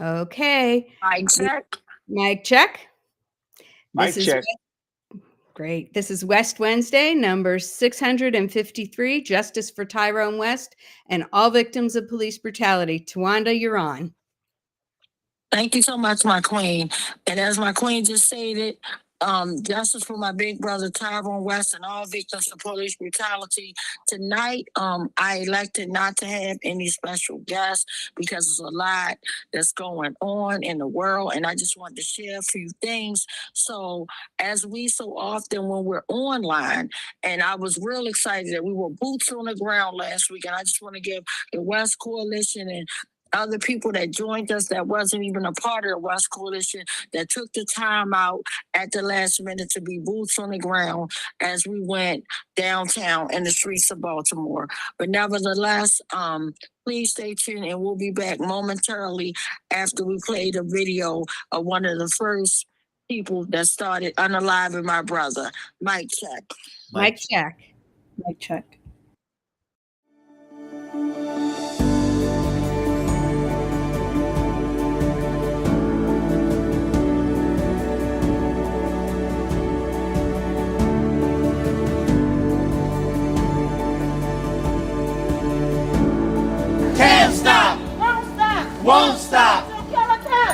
Okay. Mic check. Mic check. Mic check. Great. This is West Wednesday, number 653, Justice for Tyrone West and All Victims of Police Brutality. Tawanda, you're on. Thank you so much, my queen. And as my queen just stated, justice for my big brother Tyrone West and all victims of police brutality. Tonight, I elected not to have any special guests because there's a lot that's going on in the world, and I just wanted to share a few things. So, as we so often when we're online, and I was real excited that we were boots on the ground last week, and I just want to give the West Coalition and other people that joined us that wasn't even a part of the West Coalition that took the time out at the last minute to be boots on the ground as we went downtown in the streets of Baltimore. But nevertheless, please stay tuned and we'll be back momentarily after we play the video of one of the first people that started unaliving my brother. Mic check. Mic check. Mic check. Can't stop, won't stop,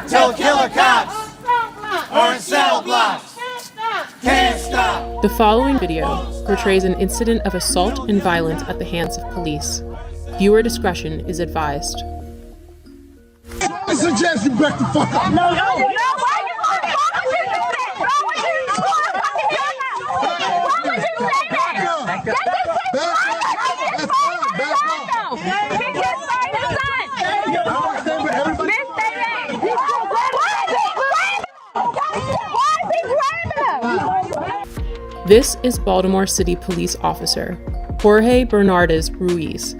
till killer cops are in cell blocks. Can't stop. The following video portrays an incident of assault and violence at the hands of police. Viewer discretion is advised. I suggest you back the fuck up. No, why you want to Why would you say that? This is Baltimore City Police Officer Jorge Bernardes Ruiz.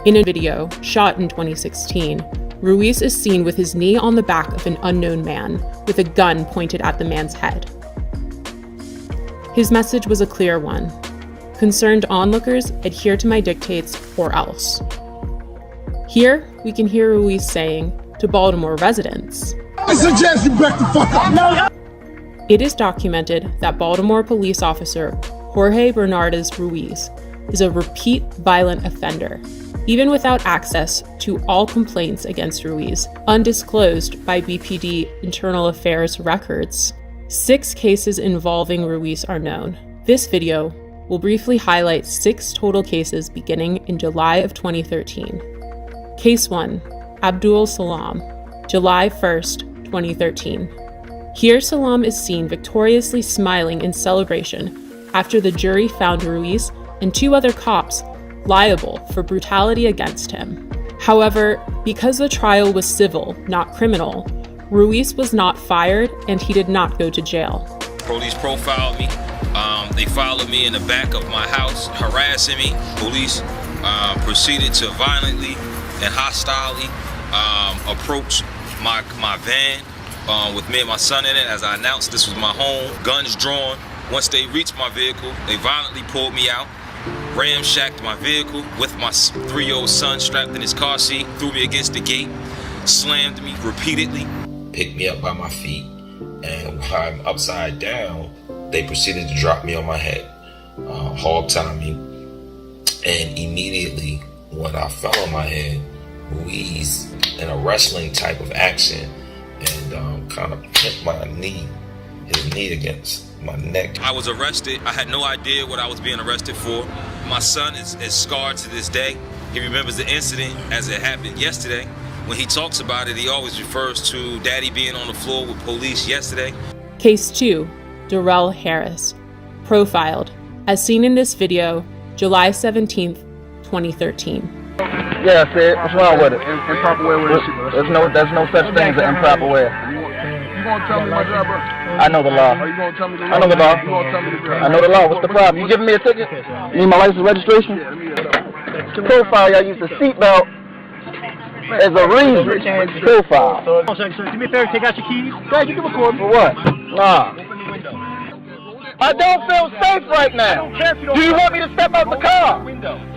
In a video shot in 2016, Ruiz is seen with his knee on the back of an unknown man with a gun pointed at the man's head. His message was a clear one. Concerned onlookers, adhere to my dictates or else. Here, we can hear Ruiz saying to Baltimore residents, I suggest you back the fuck up. It is documented that Baltimore police officer Jorge Bernardes Ruiz is a repeat violent offender, even without access to all complaints against Ruiz, undisclosed by BPD Internal Affairs records. 6 cases involving Ruiz are known. This video will briefly highlight 6 total cases beginning in July of 2013. Case 1, Abdul Salam, July 1st, 2013. Here Salam is seen victoriously smiling in celebration after the jury found Ruiz and 2 other cops liable for brutality against him. However, because the trial was civil, not criminal, Ruiz was not fired and he did not go to jail. Police profiled me. They followed me in the back of my house, harassing me. Police proceeded to violently and hostilely approach my van with me and my son in it. As I announced, this was my home, guns drawn. Once they reached my vehicle, they violently pulled me out, ramshacked my vehicle with my 3-year-old son strapped in his car seat, threw me against the gate, slammed me repeatedly. Picked me up by my feet, and while I'm upside down, they proceeded to drop me on my head, hog tie me, and immediately when I fell on my head, Ruiz, in a wrestling type of action, and kind of hit his knee against my neck. I was arrested. I had no idea what I was being arrested for. My son is scarred to this day. He remembers the incident as it happened yesterday. When he talks about it, he always refers to Daddy being on the floor with police yesterday. Case 2, Darrell Harris, profiled, as seen in this video, July 17th, 2013. Yeah, I said, what's wrong with it? Improper way with it. There's no such thing as an improper way. You gonna tell me my job, bro? I know the law. Are you gonna tell me the law? I know the law. You gonna tell me the law? I know the law. What's the problem? You giving me a ticket? You need my license registration? Yeah, let me get it. To profile, y'all use the seatbelt as a reason. Profile. Give me a favor, take out your keys. Yeah, you can record me. For what? Nah. I don't feel safe right now. Do you want me to step out the car?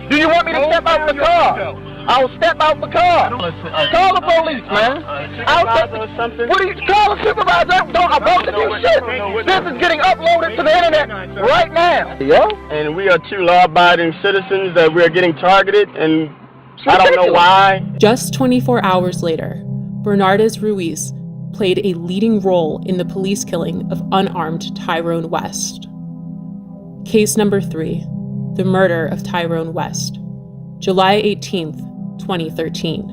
Do you want me to step out the car? I'll step out the car. Call the police, man. What do you call a supervisor? I'm about to do shit. This is getting uploaded to the internet right now. Yeah? And we are two law-abiding citizens that we are getting targeted, and I don't know why. Just 24 hours later, Bernardes Ruiz played a leading role in the police killing of unarmed Tyrone West. Case number 3, the murder of Tyrone West, July 18th, 2013.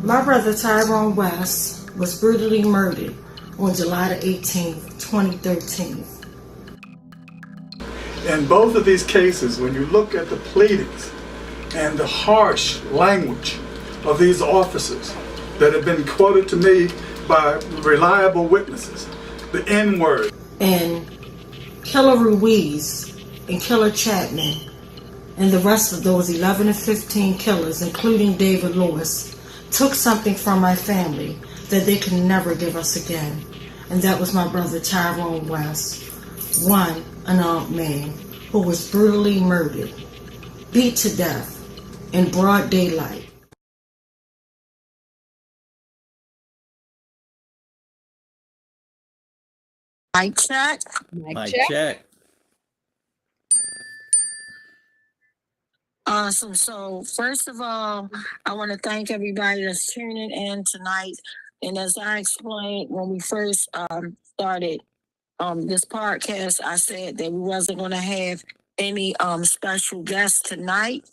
My brother Tyrone West was brutally murdered on July the 18th, 2013. In both of these cases, when you look at the pleadings and the harsh language of these officers that have been quoted to me by reliable witnesses, the N-word. And Killer Ruiz and Killer Chapman and the rest of those 11 and 15 killers, including David Lewis, took something from my family that they could never give us again. And that was my brother Tyrone West, one unarmed man who was brutally murdered, beat to death in broad daylight. Mic check. Mic check. Awesome. So first of all, I want to thank everybody that's tuning in tonight. And as I explained when we first started this podcast, I said that we wasn't going to have any special guests tonight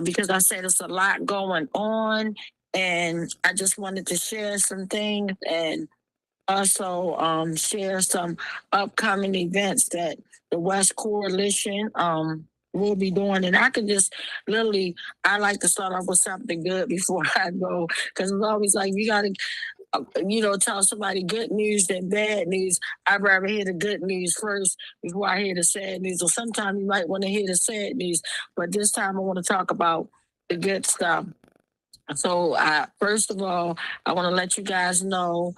because I said it's a lot going on, and I just wanted to share some things and also share some upcoming events that the West Coalition will be doing. And I can just literally, I like to start off with something good before I go, because it's always like you got to tell somebody good news than bad news. I'd rather hear the good news first before I hear the sad news. Or sometimes you might want to hear the sad news, but this time I want to talk about the good stuff. So first of all, I want to let you guys know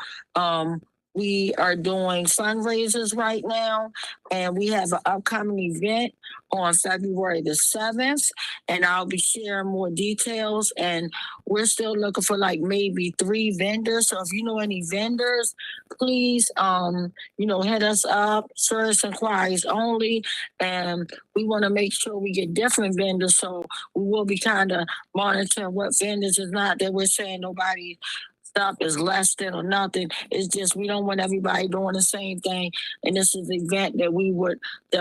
we are doing fundraisers right now, and we have an upcoming event on February the 7th, and I'll be sharing more details. And we're still looking for like maybe 3 vendors. So if you know any vendors, please, hit us up. Service inquiries only, and we want to make sure we get different vendors. So we will be kind of monitoring what vendors is not that we're saying nobody stuff is less than or nothing. It's just we don't want everybody doing the same thing. And this is the event that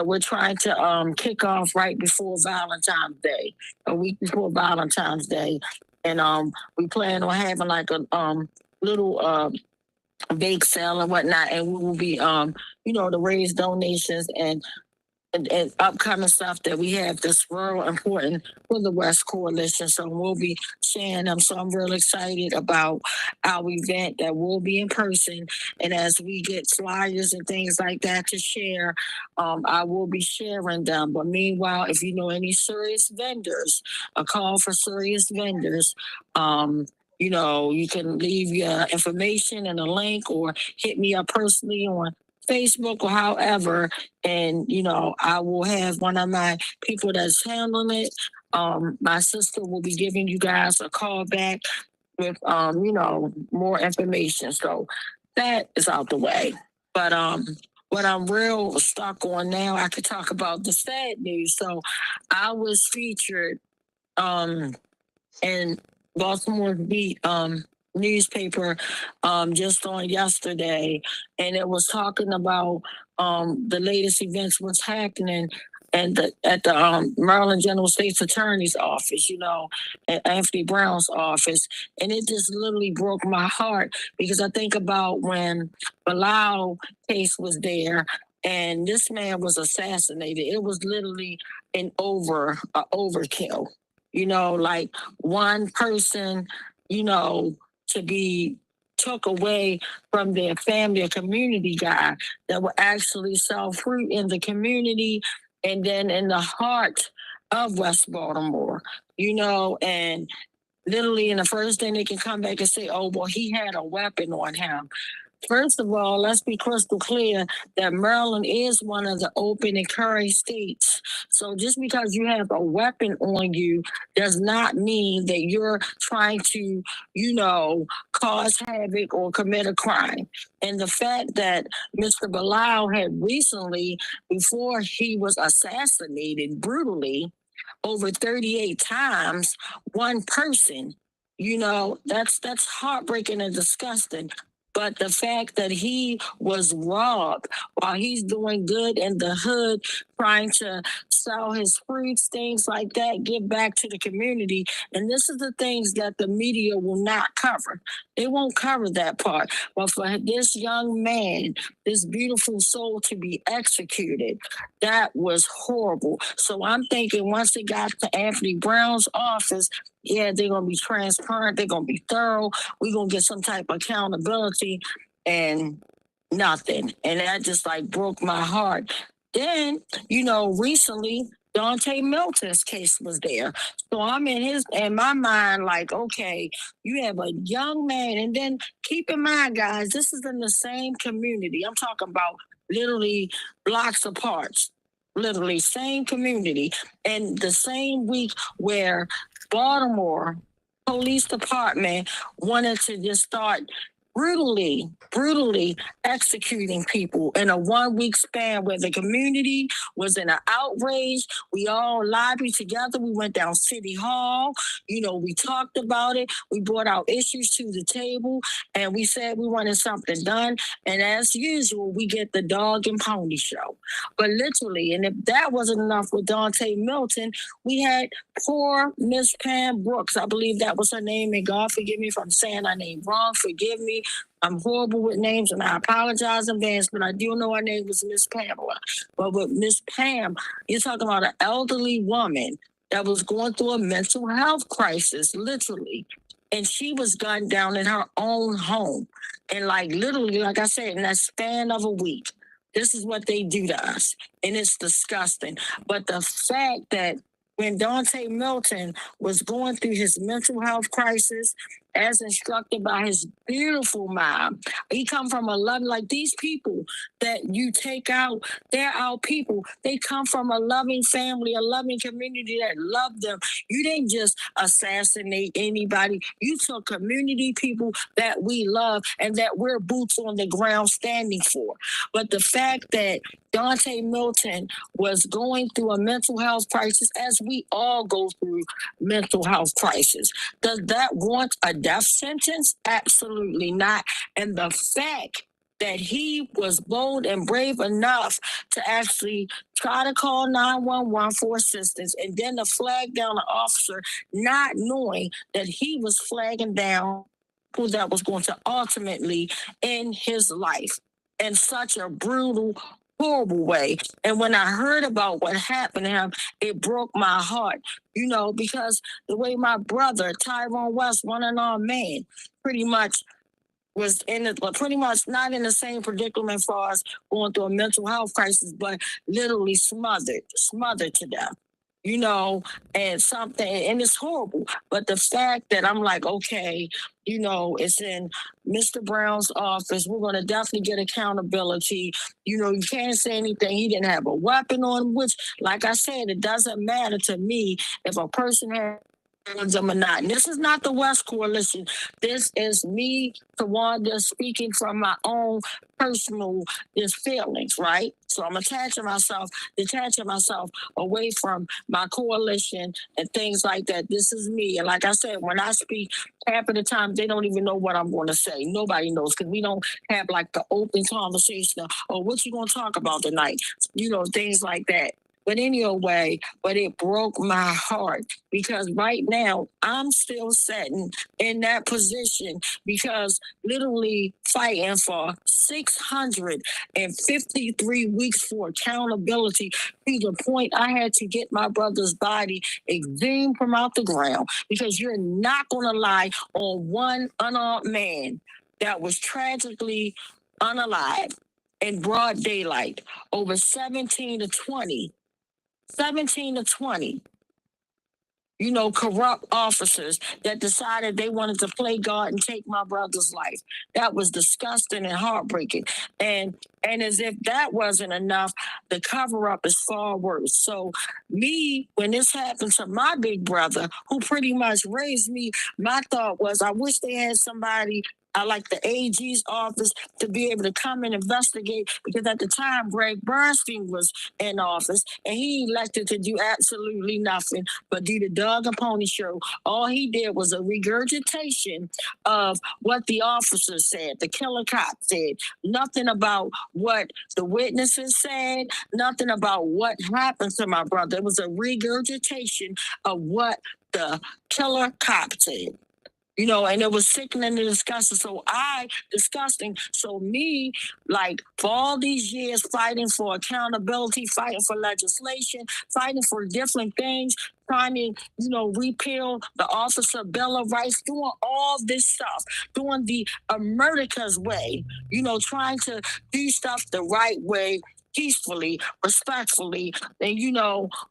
we're trying to kick off right before Valentine's Day, a week before Valentine's Day. And we plan on having like a little bake sale and whatnot, and we will be to raise donations and upcoming stuff that we have that's real important for the West Coalition. So we'll be sharing them. So I'm real excited about our event that will be in person. And as we get flyers and things like that to share, I will be sharing them. But meanwhile, if you know any serious vendors, a call for serious vendors, you can leave your information and a link or hit me up personally on Facebook or however, and I will have one of my people that's handling it. My sister will be giving you guys a call back with more information. So that is out the way. But what I'm real stuck on now, I could talk about the sad news. So I was featured in Baltimore Beat newspaper just on yesterday, and it was talking about the latest events, what's happening at the Maryland General State's Attorney's office, at Anthony Brown's office. And it just literally broke my heart because I think about when Bilal case was there and this man was assassinated. It was literally an overkill, like one person, to be took away from their family, a community guy that will actually sell fruit in the community and then in the heart of West Baltimore, and literally in the first thing they can come back and say, oh, well, he had a weapon on him. First of all, let's be crystal clear that Maryland is one of the open and carry states. So just because you have a weapon on you does not mean that you're trying to, cause havoc or commit a crime. And the fact that Mr. Bilal had recently, before he was assassinated brutally, over 38 times, one person, that's heartbreaking and disgusting. But the fact that he was robbed while he's doing good in the hood, trying to sell his fruits, things like that, give back to the community. And this is the things that the media will not cover. They won't cover that part. But for this young man, this beautiful soul to be executed, that was horrible. So I'm thinking once it got to Anthony Brown's office, yeah, they're going to be transparent. They're going to be thorough. We're going to get some type of accountability, and nothing. And that just broke my heart. Then, recently, Dante Milton's case was there. So I'm in my mind, okay, you have a young man. And then keep in mind, guys, this is in the same community. I'm talking about literally blocks apart. Literally same community. And the same week where Baltimore Police Department wanted to just start brutally executing people in a 1 week span, where the community was in an outrage. We all lobbied together. We went down City Hall. We talked about it. We brought our issues to the table, and we said we wanted something done. And as usual, we get the dog and pony show. But literally, and if that wasn't enough with Dante Milton, we had poor Miss Pam Brooks. I believe that was her name, and God forgive me if I'm saying her name wrong. Forgive me. I'm horrible with names, and I apologize in advance, but I do know her name was Miss Pamela. But with Miss Pam, you're talking about an elderly woman that was going through a mental health crisis, literally. And she was gunned down in her own home. And literally, like I said, in that span of a week, this is what they do to us. And it's disgusting. But the fact that when Dante Milton was going through his mental health crisis, as instructed by his beautiful mom, he come from a loving, these people that you take out, they're our people. They come from a loving family, a loving community that loved them. You didn't just assassinate anybody. You took community people that we love and that we're boots on the ground standing for. But the fact that Dante Milton was going through a mental health crisis, as we all go through mental health crisis. Does that warrant a death sentence? Absolutely not. And the fact that he was bold and brave enough to actually try to call 911 for assistance, and then to flag down an officer, not knowing that he was flagging down who that was going to ultimately end his life in such a brutal, horrible way. And when I heard about what happened to him, it broke my heart, because the way my brother, Tyrone West, one and all man, pretty much was pretty much not in the same predicament as far as going through a mental health crisis, but literally smothered to death. And it's horrible. But the fact that I'm okay, it's in Mr. Brown's office. We're going to definitely get accountability. You can't say anything. He didn't have a weapon on him, which, like I said, it doesn't matter to me if a person has them or not. And this is not the West Coalition. This is me, Tawanda, speaking from my own personal feelings, right? So I'm detaching myself away from my coalition and things like that. This is me. And like I said, when I speak, half of the time, they don't even know what I'm going to say. Nobody knows, because we don't have the open conversation or what you going to talk about tonight, things like that. But anyway, it broke my heart, because right now I'm still sitting in that position, because literally fighting for 653 weeks for accountability, to the point I had to get my brother's body exhumed from out the ground, because you're not going to lie on one unarmed man that was tragically unalive in broad daylight, over 17 to 20 corrupt officers that decided they wanted to play God and take my brother's life. That was disgusting and heartbreaking. And as if that wasn't enough, the cover up is far worse. So when this happened to my big brother, who pretty much raised me, my thought was, I wish they had somebody like the AG's office to be able to come and investigate, because at the time Greg Bernstein was in office and he elected to do absolutely nothing but do the dog and pony show. All he did was a regurgitation of what the officers said, the killer cop said, nothing about what the witnesses said, nothing about what happened to my brother. It was a regurgitation of what the killer cop said. And it was sickening and disgusting. So me, for all these years fighting for accountability, fighting for legislation, fighting for different things, trying to, repeal the Officer Bill of Rights, doing all this stuff, doing the America's way, trying to do stuff the right way, peacefully, respectfully, and,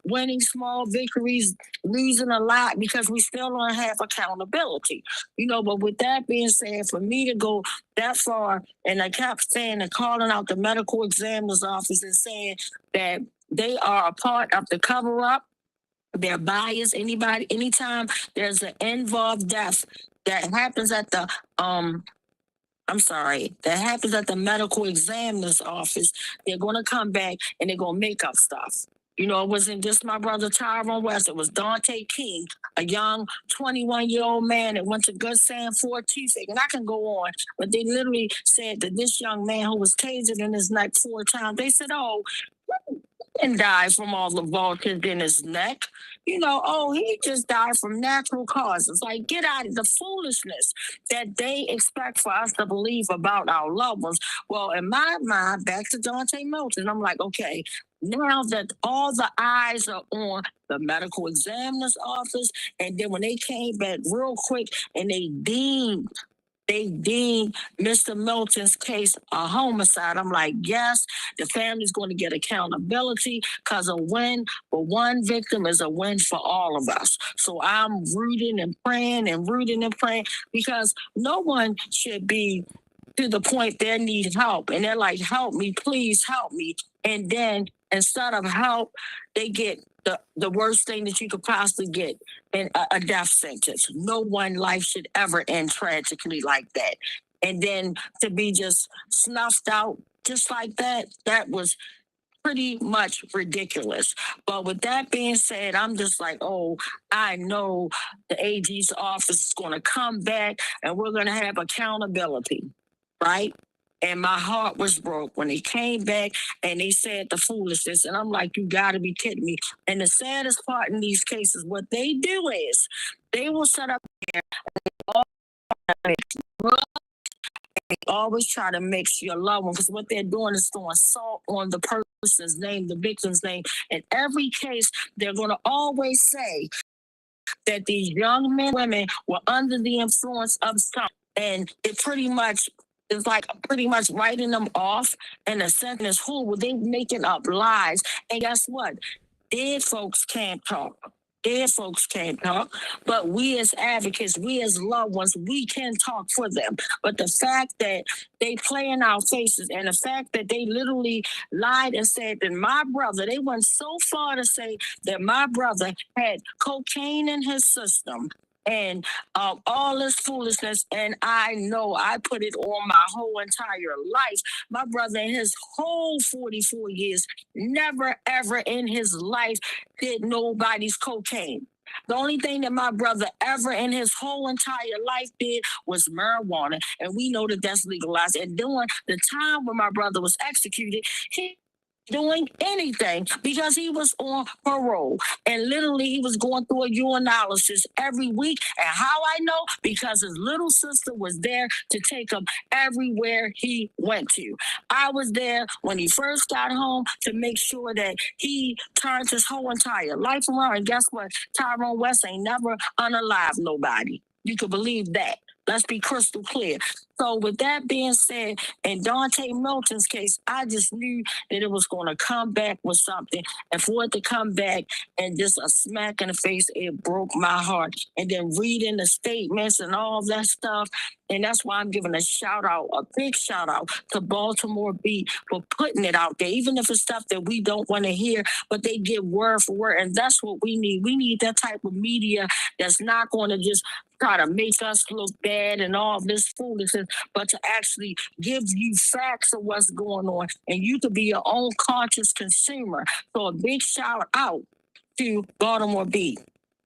winning small victories, losing a lot because we still don't have accountability. But with that being said, for me to go that far, and I kept saying and calling out the medical examiner's office and saying that they are a part of the cover-up, they're biased. Anytime there's an involved death that happens at the that happens at the medical examiner's office, they're going to come back and they're going to make up stuff. It wasn't just my brother Tyrone West. It was Dante King, a young 21-year-old man that went to Good Sam Ford T-Fig. And I can go on, but they literally said that this young man who was tasered in his neck 4 times, they said, he didn't die from all the voltage in his neck. He just died from natural causes. Get out of the foolishness that they expect for us to believe about our loved ones. Well, in my mind, back to Dante Milton, I'm like, okay, now that all the eyes are on the medical examiner's office, and then when they came back real quick and they deemed Mr. Milton's case a homicide, I'm like, yes, the family's going to get accountability, because a win for one victim is a win for all of us. So I'm rooting and praying because no one should be to the point they need help. And they're like, help me, please help me. And then instead of help, they get the worst thing that you could possibly get, in a death sentence. No one life should ever end tragically like that. And then to be just snuffed out just like that was pretty much ridiculous. But with that being said, I'm just like, I know the AG's office is going to come back and we're going to have accountability, right? And my heart was broke when they came back and they said the foolishness. And I'm like, you got to be kidding me. And the saddest part in these cases, what they do is they will set up there and they always try to mix your loved one, because what they're doing is throwing salt on the person's name, the victim's name. In every case, they're going to always say that these young men and women were under the influence of something. And it pretty much is pretty much writing them off in a sentence. Who were they making up lies? And guess what? Dead folks can't talk. But we as advocates, we as loved ones, we can talk for them. But the fact that they play in our faces, and the fact that they literally lied and said that my brother, they went so far to say that my brother had cocaine in his system and all this foolishness. And I know I put it on my whole entire life. My brother, in his whole 44 years, never ever in his life did nobody's cocaine. The only thing that my brother ever in his whole entire life did was marijuana. And we know that that's legalized. And during the time when my brother was executed, he doing anything because he was on parole, and literally he was going through a urinalysis every week. And how I know? Because his little sister was there to take him everywhere he went to. I was there when he first got home to make sure that he turned his whole entire life around. And guess what? Tyrone West ain't never unalived nobody. You could believe that. Let's be crystal clear. So with that being said, in Dante Milton's case, I just knew that it was going to come back with something. And for it to come back and just a smack in the face, it broke my heart. And then reading the statements and all that stuff. And that's why I'm giving a shout out, a big shout out to Baltimore Beat for putting it out there, even if it's stuff that we don't want to hear, but they get word for word. And that's what we need. We need that type of media that's not going to just try to make us look bad and all this foolishness, but to actually give you facts of what's going on, and you could be your own conscious consumer. So a big shout out to Baltimore Beat.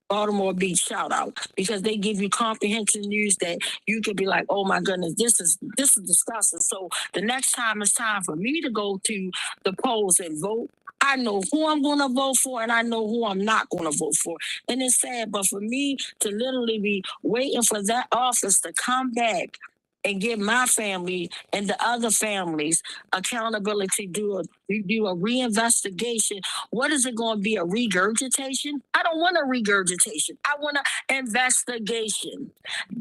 Baltimore Beat shout out, because they give you comprehensive news that you could be like, oh my goodness, this is disgusting. So the next time it's time for me to go to the polls and vote, I know who I'm going to vote for and I know who I'm not going to vote for. And it's sad, but for me to literally be waiting for that office to come back and give my family and the other families accountability, do a reinvestigation. What is it going to be, a regurgitation? I don't want a regurgitation. I want an investigation,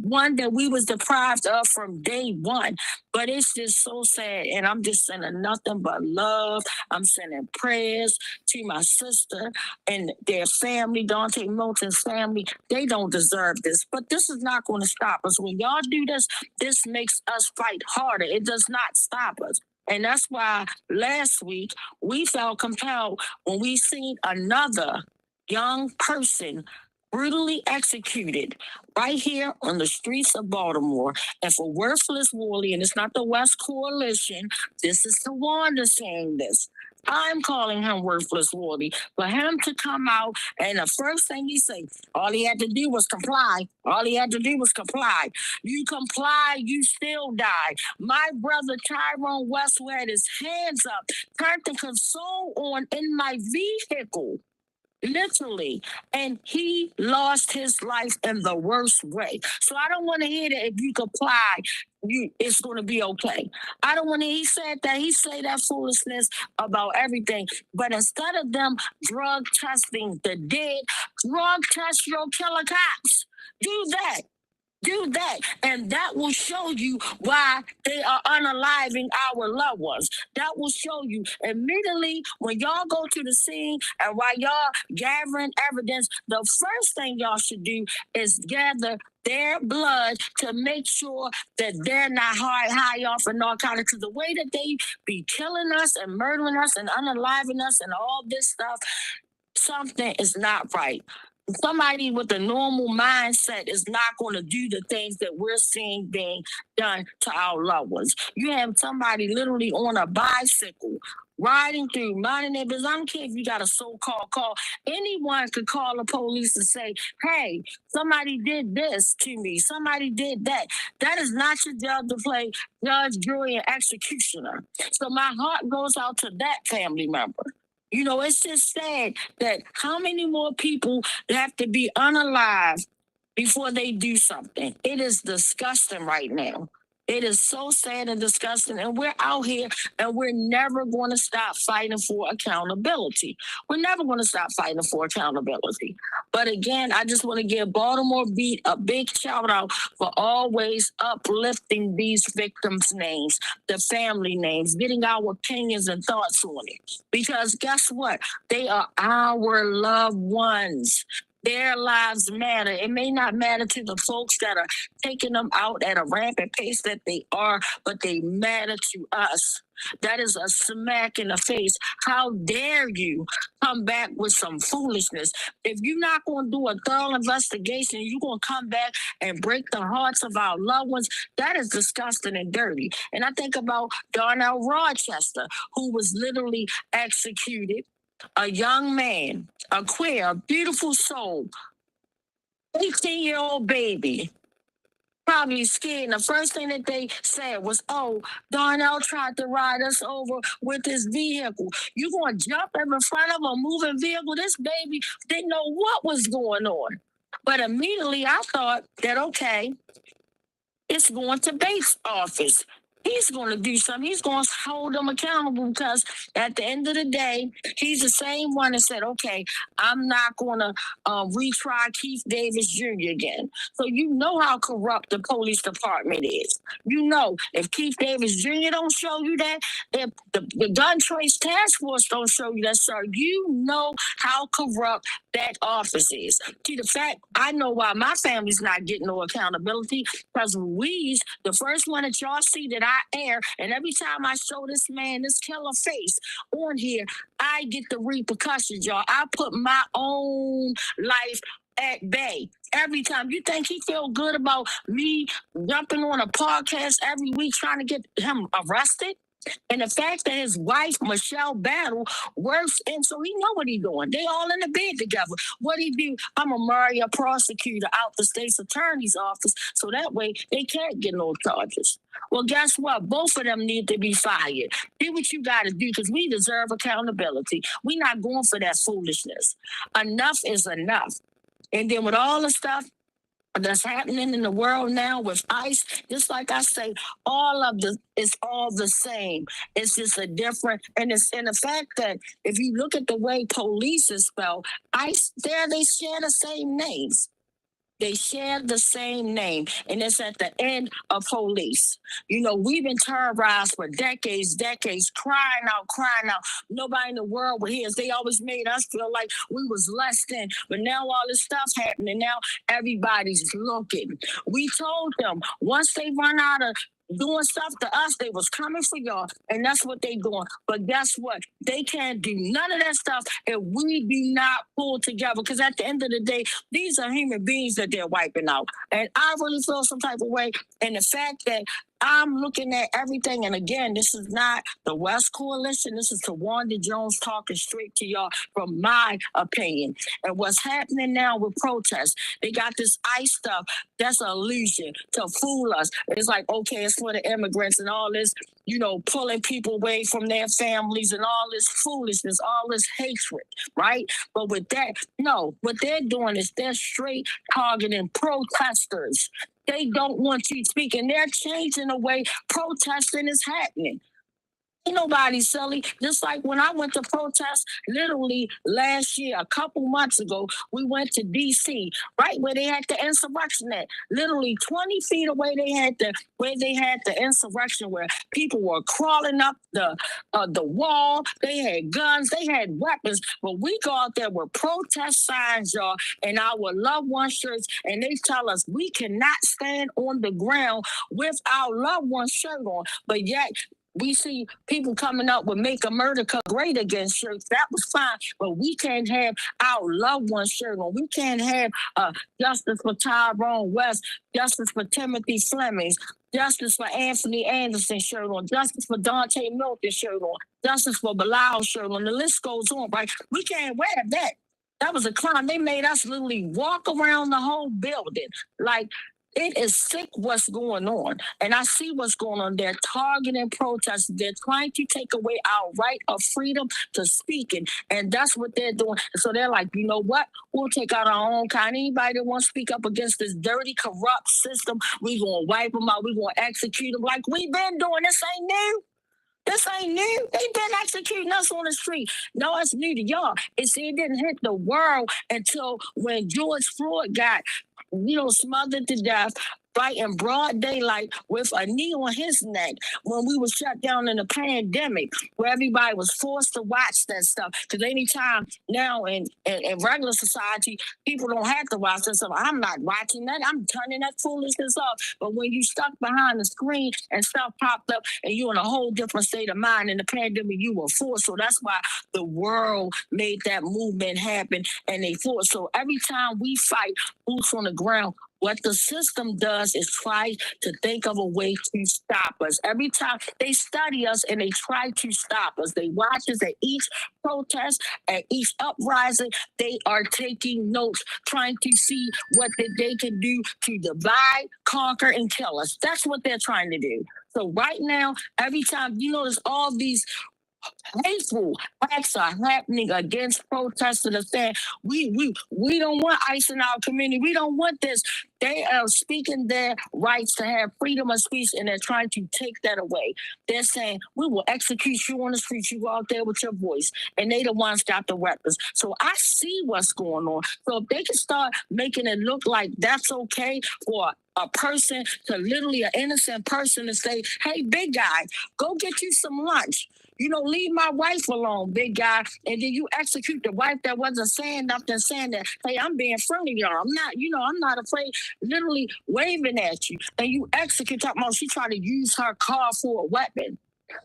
one that we was deprived of from day one. But it's just so sad, and I'm just sending nothing but love. I'm sending prayers to my sister and their family, Dante Milton's family. They don't deserve this, but this is not going to stop us. When y'all do this, this makes us fight harder. It does not stop us. And that's why last week we felt compelled when we seen another young person brutally executed right here on the streets of Baltimore. And for Worthless Woolley, and it's not the West Coalition, this is Tawanda saying this. I'm calling him Worthless Woolley. For him to come out and the first thing he said, all he had to do was comply. All he had to do was comply. You comply, you still die. My brother Tyrone West had his hands up, turned the console on in my vehicle. Literally, and he lost his life in the worst way. So I don't want to hear that if you comply, it's going to be okay. I don't want to. He said that foolishness about everything. But instead of them drug testing the dead, drug test your killer cops. Do that. Do that, and that will show you why they are unaliving our loved ones. That will show you immediately when y'all go to the scene and while y'all gathering evidence, the first thing y'all should do is gather their blood to make sure that they're not high off of narcotics. The way that they be killing us and murdering us and unaliving us and all this stuff, something is not right. Somebody with a normal mindset is not going to do the things that we're seeing being done to our loved ones. You have somebody literally on a bicycle riding through, minding their business. I don't care if you got a so-called call. Anyone could call the police and say, hey, somebody did this to me. Somebody did that. That is not your job to play judge, jury, and executioner. So my heart goes out to that family member. You know, it's just sad that how many more people have to be unalive before they do something. It is disgusting right now. It is so sad and disgusting. And we're out here and we're never going to stop fighting for accountability. We're never going to stop fighting for accountability. But again, I just want to give Baltimore Beat a big shout out for always uplifting these victims' names, the family names, getting our opinions and thoughts on it. Because guess what? They are our loved ones. Their lives matter. It may not matter to the folks that are taking them out at a rampant pace that they are, but they matter to us. That is a smack in the face. How dare you come back with some foolishness? If you're not going to do a thorough investigation, you're going to come back and break the hearts of our loved ones. That is disgusting and dirty. And I think about Darnell Rochester, who was literally executed. A young man, a queer, beautiful soul, 18-year-old baby, probably scared. And the first thing that they said was, oh, Darnell tried to ride us over with his vehicle. You going to jump in front of a moving vehicle? This baby didn't know what was going on. But immediately I thought that, okay, it's going to Bates' office. he's going to do something. He's going to hold them accountable because at the end of the day, he's the same one that said, okay, I'm not going to retry Keith Davis Jr. again. So you know how corrupt the police department is. You know, if Keith Davis Jr. don't show you that, if the gun trace task force don't show you that, sir, you know how corrupt that office is. See, the fact, I know why my family's not getting no accountability, because Ruiz, the first one that y'all see that I air, and every time I show this man, this killer face on here, I get the repercussions, y'all. I put my own life at bay every time. You think he feel good about me jumping on a podcast every week trying to get him arrested? And the fact that his wife, Michelle Battle, works, and so he know what he doing. They all in the bed together. What he do? I'm a marry a prosecutor out the state's attorney's office, so that way they can't get no charges. Well, guess what? Both of them need to be fired. Do what you got to do, because we deserve accountability. We're not going for that foolishness. Enough is enough. And then with all the stuff that's happening in the world now with ICE, just like I say, all of the it's all the same. It's just a different, and it's in the fact that if you look at the way police is spelled, ICE there they share the same names. They share the same name, and it's at the end of police. You know, we've been terrorized for decades, crying out. Nobody in the world would hear us. They always made us feel like we was less than. But now all this stuff happening, now everybody's looking. We told them once they run out of doing stuff to us, they was coming for y'all, and that's what they doing. But guess what? They can't do none of that stuff if we do not pull together, because at the end of the day, these are human beings that they're wiping out. And I really feel some type of way, and the fact that I'm looking at everything, and again, this is not the West Coalition. This is Tawanda Jones talking straight to y'all from my opinion. And what's happening now with protests, they got this ICE stuff. That's an illusion to fool us. It's like, okay, it's for the immigrants and all this, you know, pulling people away from their families and all this foolishness, all this hatred, right? But with that, no, what they're doing is they're straight targeting protesters. They don't want you speaking. They're changing the way protesting is happening. Ain't nobody silly. Just like when I went to protest, literally last year, a couple months ago, we went to D.C., right where they had the insurrection at. Literally 20 feet away, where they had the insurrection, where people were crawling up the wall. They had guns, they had weapons, but we go out there with protest signs, y'all, and our loved one shirts, and they tell us we cannot stand on the ground with our loved one shirt on, but yet we see people coming up with Make America Great Again shirts. That was fine, but we can't have our loved one shirt on. We can't have justice for Tyrone West, justice for Timothy Fleming, justice for Anthony Anderson shirt on, justice for Dante Milton shirt on, justice for Bilal shirt on. The list goes on, right? We can't wear that. That was a crime. They made us literally walk around the whole building. Like, it is sick what's going on. And I see what's going on. They're targeting protests. They're trying to take away our right of freedom to speaking. And that's what they're doing. So they're like, you know what? We'll take out our own kind. Anybody that wants to speak up against this dirty, corrupt system, we're going to wipe them out. We're going to execute them like we've been doing. This ain't new. This ain't new. They've been executing us on the street. No, it's new to y'all. It didn't hit the world until when George Floyd got, smothered to death, right, in broad daylight with a knee on his neck, when we were shut down in the pandemic, where everybody was forced to watch that stuff. Because anytime now in regular society, people don't have to watch that stuff. I'm not watching that. I'm turning that foolishness off. But when you stuck behind the screen and stuff popped up and you're in a whole different state of mind, in the pandemic, you were forced. So that's why the world made that movement happen, and they forced. So every time we fight boots on the ground, what the system does is try to think of a way to stop us. Every time they study us and they try to stop us, they watch us at each protest, at each uprising. They are taking notes, trying to see what they can do to divide, conquer, and kill us. That's what they're trying to do. So right now, every time, there's all these hateful acts are happening against protesters that saying we don't want ICE in our community. We don't want this. They are speaking their rights to have freedom of speech, and they're trying to take that away. They're saying we will execute you on the streets. You go out there with your voice, and they the ones got the weapons. So I see what's going on. So if they can start making it look like that's okay for a person to literally an innocent person to say, "Hey, big guy, go get you some lunch. You know, leave my wife alone, big guy." And then you execute the wife that wasn't saying nothing, saying that, "Hey, I'm being friendly, y'all. I'm not afraid," literally waving at you. And you execute, talking about she tried to use her car for a weapon.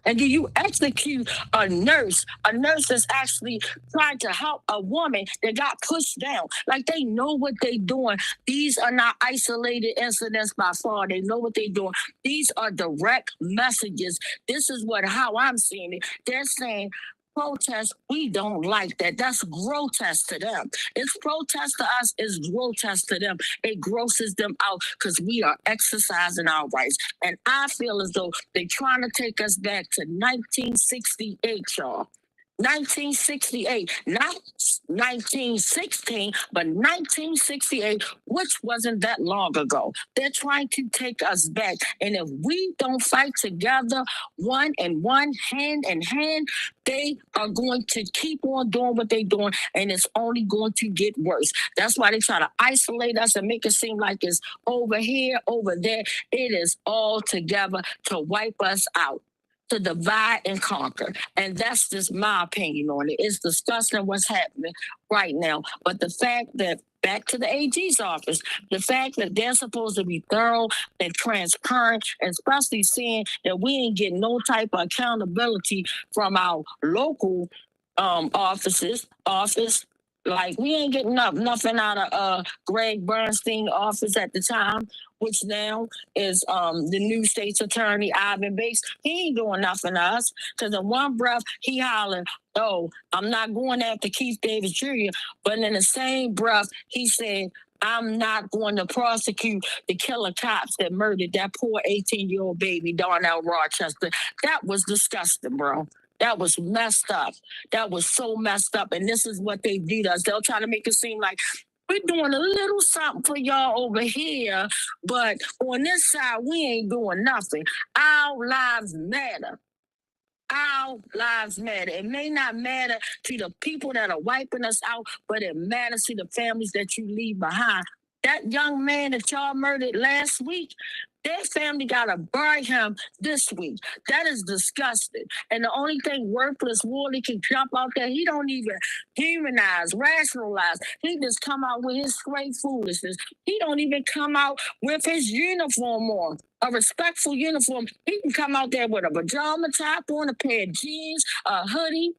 And then you execute a nurse that's actually trying to help a woman that got pushed down. Like, they know what they're doing. These are not isolated incidents by far. They know what they're doing. These are direct messages. This is how I'm seeing it. They're saying, protest, we don't like that. That's grotesque to them. It's protest to us, it's grotesque to them. It grosses them out because we are exercising our rights. And I feel as though they're trying to take us back to 1968, y'all. 1968, not 1916, but 1968, which wasn't that long ago. They're trying to take us back. And if we don't fight together, one in one, hand in hand, they are going to keep on doing what they're doing, and it's only going to get worse. That's why they try to isolate us and make it seem like it's over here, over there. It is all together to wipe us out, to divide and conquer. And that's just my opinion on it. It's disgusting what's happening right now. But the fact that, back to the AG's office, the fact that they're supposed to be thorough and transparent, especially seeing that we ain't getting no type of accountability from our local office. Like, we ain't getting nothing out of Greg Bernstein office at the time, which now is the new state's attorney, Ivan Bates. He ain't doing nothing to us, because in one breath, he hollering, "Oh, I'm not going after Keith Davis Jr., but in the same breath, he said, "I'm not going to prosecute the killer cops that murdered that poor 18-year-old baby, Darnell Rochester." That was disgusting, bro. That was messed up. That was so messed up. And this is what they did us. They'll try to make it seem like we're doing a little something for y'all over here, but on this side, we ain't doing nothing. Our lives matter. Our lives matter. It may not matter to the people that are wiping us out, but it matters to the families that you leave behind. That young man that y'all murdered last week, their family got to bury him this week. That is disgusting. And the only thing worthless Wally can jump out there, he don't even humanize, rationalize. He just come out with his straight foolishness. He don't even come out with his uniform on, a respectful uniform. He can come out there with a pajama top on, a pair of jeans, a hoodie.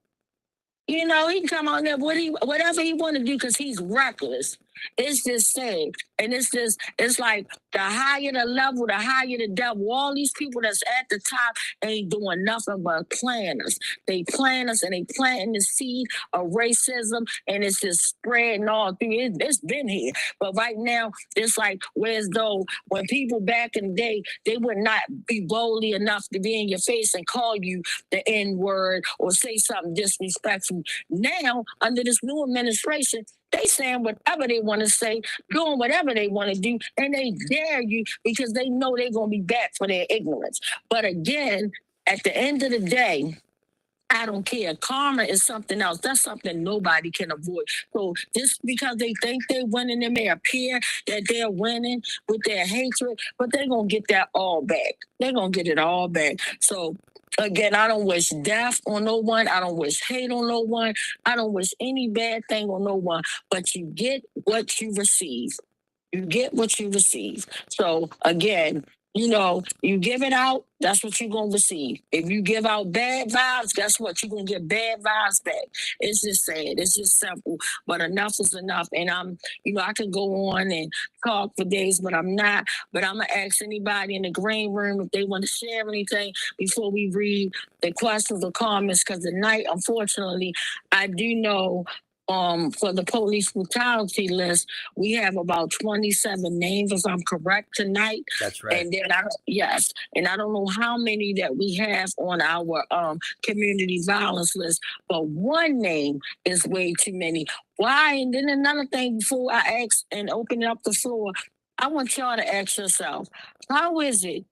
You know, he can come out there whatever he want to do, because he's reckless. It's just sad. And it's like the higher the level, the higher the devil. All these people that's at the top ain't doing nothing but playing us. They playing us, and they planting the seed of racism, and it's just spreading all through. It's been here. But right now, it's like, whereas though when people back in the day, they would not be boldly enough to be in your face and call you the N-word or say something disrespectful. Now, under this new administration, they saying whatever they want to say, doing whatever they want to do, and they dare you because they know they're going to be back for their ignorance. But again, at the end of the day, I don't care. Karma is something else. That's something nobody can avoid. So just because they think they're winning, it may appear that they're winning with their hatred, but they're going to get that all back. They're going to get it all back. So again, I don't wish death on no one. I don't wish hate on no one. I don't wish any bad thing on no one. But you get what you receive. You get what you receive. So again, you know, you give it out, that's what you're going to receive. If you give out bad vibes, guess what? You're going to get bad vibes back. It's just sad. It's just simple. But enough is enough. And I can go on and talk for days, but I'm not. But I'm going to ask anybody in the green room if they want to share anything before we read the questions or comments, because tonight, unfortunately, I do know for the police brutality list, we have about 27 names, if I'm correct, tonight. That's right. And then and I don't know how many that we have on our community violence list, but one name is way too many. Why? And then another thing before I ask and open up the floor, I want y'all to ask yourself, how is it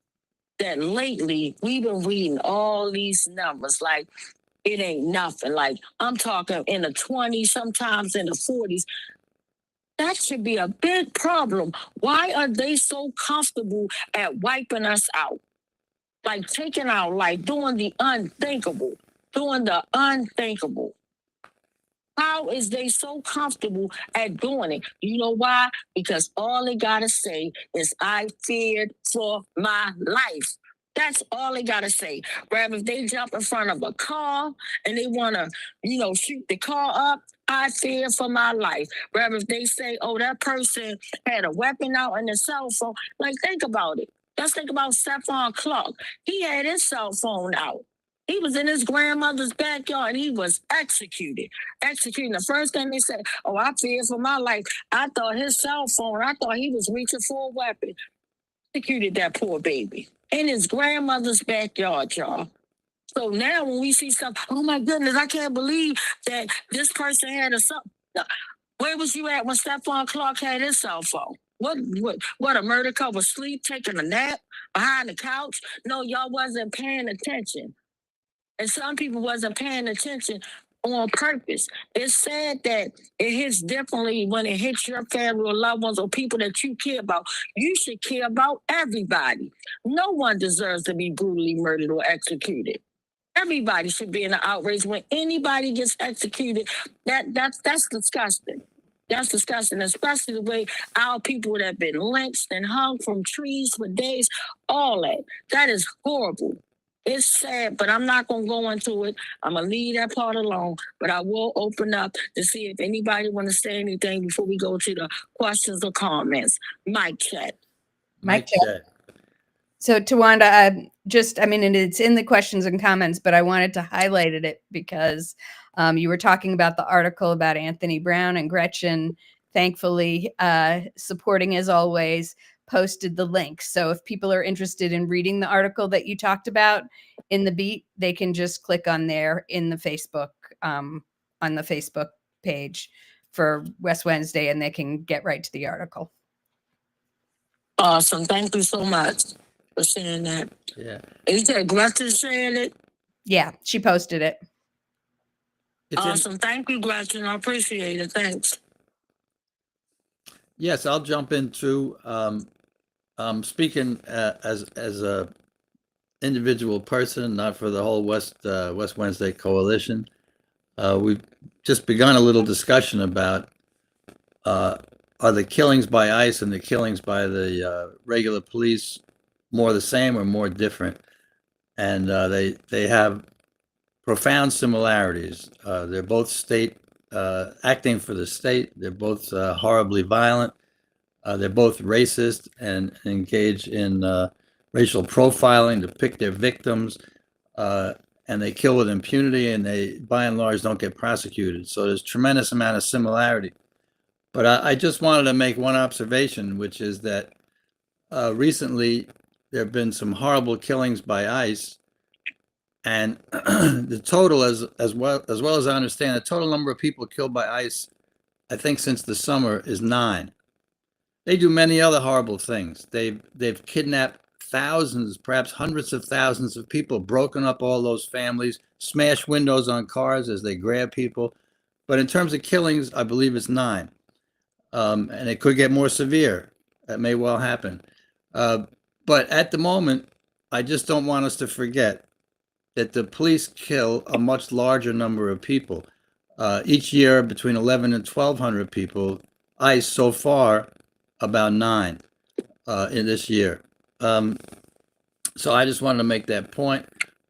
that lately we've been reading all these numbers like it ain't nothing? Like, I'm talking in the 20s, sometimes in the 40s. That should be a big problem. Why are they so comfortable at wiping us out? Like taking our life, doing the unthinkable, doing the unthinkable. How is they so comfortable at doing it? You know why? Because all they gotta say is, I feared for my life. That's all they gotta say. Rather, if they jump in front of a car and they wanna, shoot the car up, I fear for my life. Rather, if they say, oh, that person had a weapon out and a cell phone, like, think about it. Let's think about Stephon Clark. He had his cell phone out. He was in his grandmother's backyard and he was executed. Executing. The first thing they said, oh, I fear for my life. I thought his cell phone, I thought he was reaching for a weapon. Executed that poor baby in his grandmother's backyard, y'all. So now when we see something, oh my goodness, I can't believe that this person had a cell phone. Where was you at when Stephon Clark had his cell phone? What a murder cover, sleep, taking a nap behind the couch? No, y'all wasn't paying attention. And some people wasn't paying attention on purpose. It's sad that it hits differently when it hits your family or loved ones or people that you care about. You should care about everybody. No one deserves to be brutally murdered or executed. Everybody should be in an outrage when anybody gets executed. That's disgusting. That's disgusting, especially the way our people that have been lynched and hung from trees for days, all that. That is horrible. It's sad, but I'm not going to go into it. I'm going to leave that part alone, but I will open up to see if anybody want to say anything before we go to the questions or comments. Mic check. Mic check. So, Tawanda, and it's in the questions and comments, but I wanted to highlight it because you were talking about the article about Anthony Brown, and Gretchen, thankfully, supporting as always, posted the link. So if people are interested in reading the article that you talked about in the Beat, they can just click on there in the Facebook, on the Facebook page for West Wednesday, and they can get right to the article. Awesome. Thank you so much for sharing that. Yeah. Is that Gretchen sharing it? Yeah, she posted it. Awesome. Thank you, Gretchen. I appreciate it. Thanks. Yes, I'll jump into speaking as a individual person, not for the whole West Wednesday Coalition. We've just begun a little discussion about are the killings by ICE and the killings by the regular police more the same or more different? And they have profound similarities. They're both state acting for the state. They're both horribly violent. They're both racist and engage in racial profiling to pick their victims, and they kill with impunity, and they, by and large, don't get prosecuted. So there's tremendous amount of similarity. But I just wanted to make one observation, which is that recently there have been some horrible killings by ICE, and the total, as well as I understand, the total number of people killed by ICE, I think since the summer, is 9. They do many other horrible things. They've kidnapped thousands, perhaps hundreds of thousands of people, broken up all those families, smashed windows on cars as they grab people. But in terms of killings, I believe it's 9. And it could get more severe. That may well happen. But at the moment, I just don't want us to forget that the police kill a much larger number of people. Each year, between 1,100 and 1,200 people. ICE so far, about 9 in this year. So I just wanted to make that point.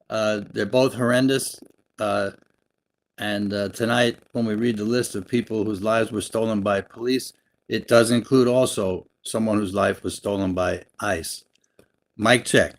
They're both horrendous. And tonight, when we read the list of people whose lives were stolen by police, it does include also someone whose life was stolen by ICE. Mic check.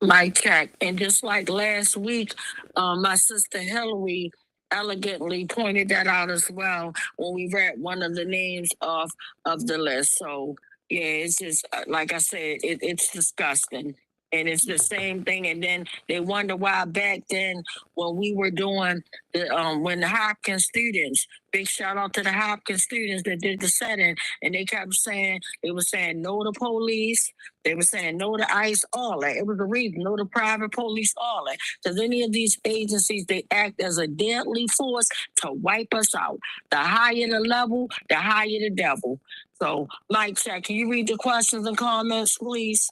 Mic check. And just like last week, my sister Hillary elegantly pointed that out as well when we read one of the names of the list. So yeah, it's just like I said, it's disgusting. And it's the same thing. And then they wonder why back then when we were doing the when the Hopkins students, big shout out to the Hopkins students that did the setting, and they kept saying, they were saying no to police, they were saying no to ICE, all that. It was a reason, no to private police, all that. Because any of these agencies, they act as a deadly force to wipe us out. The higher the level, the higher the devil. So, Mike check, can you read the questions and comments, please?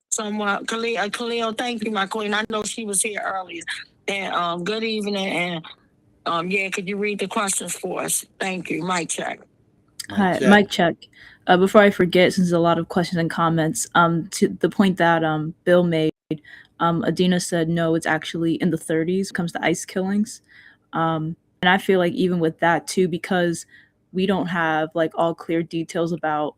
Somewhat, Khalil, thank you, my queen. I know she was here earlier. And good evening. And yeah, could you read the questions for us? Thank you. Mic check. Hi, mic check. Before I forget, since there's a lot of questions and comments, to the point that Bill made, Adina said no, it's actually in the 30s when it comes to ICE killings. And I feel like even with that too, because we don't have like all clear details about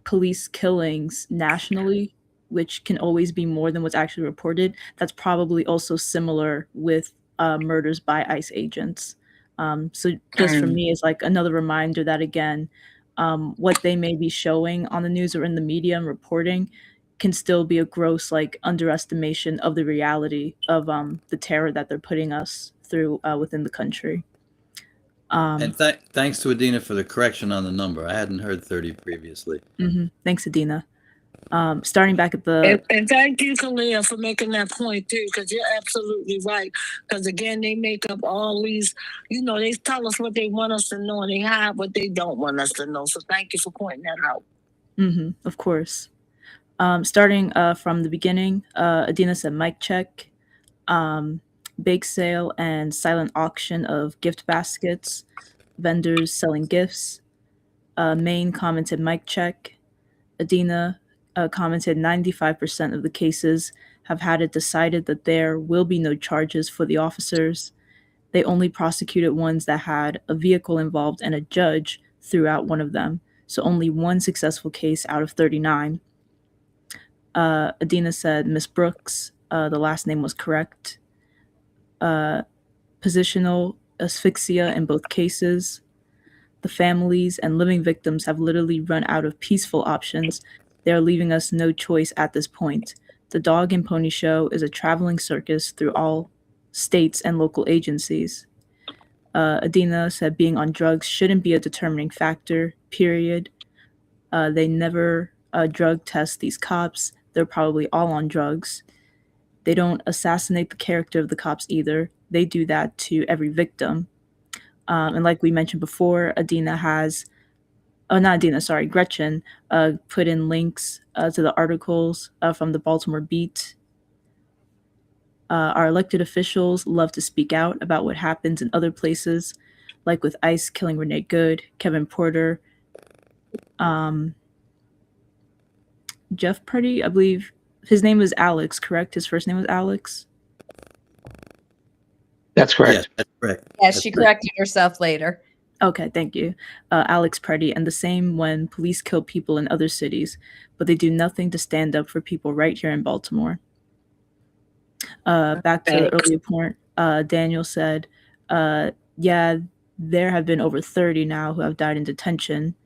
police killings nationally, which can always be more than what's actually reported. That's probably also similar with murders by ICE agents. So just for me, it's like another reminder that again, what they may be showing on the news or in the media and reporting can still be a gross like underestimation of the reality of the terror that they're putting us through within the country. And thanks to Adina for the correction on the number. I hadn't heard 30 previously. Thanks, Adina. Starting back at the... And thank you, Kalia, for making that point, too, because you're absolutely right. Because, again, they make up all these, they tell us what they want us to know, and they hide what they don't want us to know. So thank you for pointing that out. Of course. Starting from the beginning, Adina said mic check, bake sale and silent auction of gift baskets, vendors selling gifts. Maine commented mic check. Adina commented 95% of the cases have had it decided that there will be no charges for the officers. They only prosecuted ones that had a vehicle involved and a judge throughout one of them. So only one successful case out of 39. Adina said Miss Brooks, the last name was correct. Positional asphyxia in both cases. The families and living victims have literally run out of peaceful options. They are leaving us no choice at this point. The Dog and Pony Show is a traveling circus through all states and local agencies. Adina said being on drugs shouldn't be a determining factor, period. They never drug test these cops. They're probably all on drugs. They don't assassinate the character of the cops either. They do that to every victim. And like we mentioned before, Gretchen put in links to the articles from the Baltimore Beat. Our elected officials love to speak out about what happens in other places, like with ICE killing Renee Good, Kevin Porter, Jeff Purdy, I believe his name was Alex, correct? His first name was Alex? That's correct. Yes, that's correct. Yes, she corrected herself later. Okay, thank you. Alex Purdy, and the same when police kill people in other cities, but they do nothing to stand up for people right here in Baltimore. Back to the earlier point, Daniel said, yeah, there have been over 30 now who have died in detention.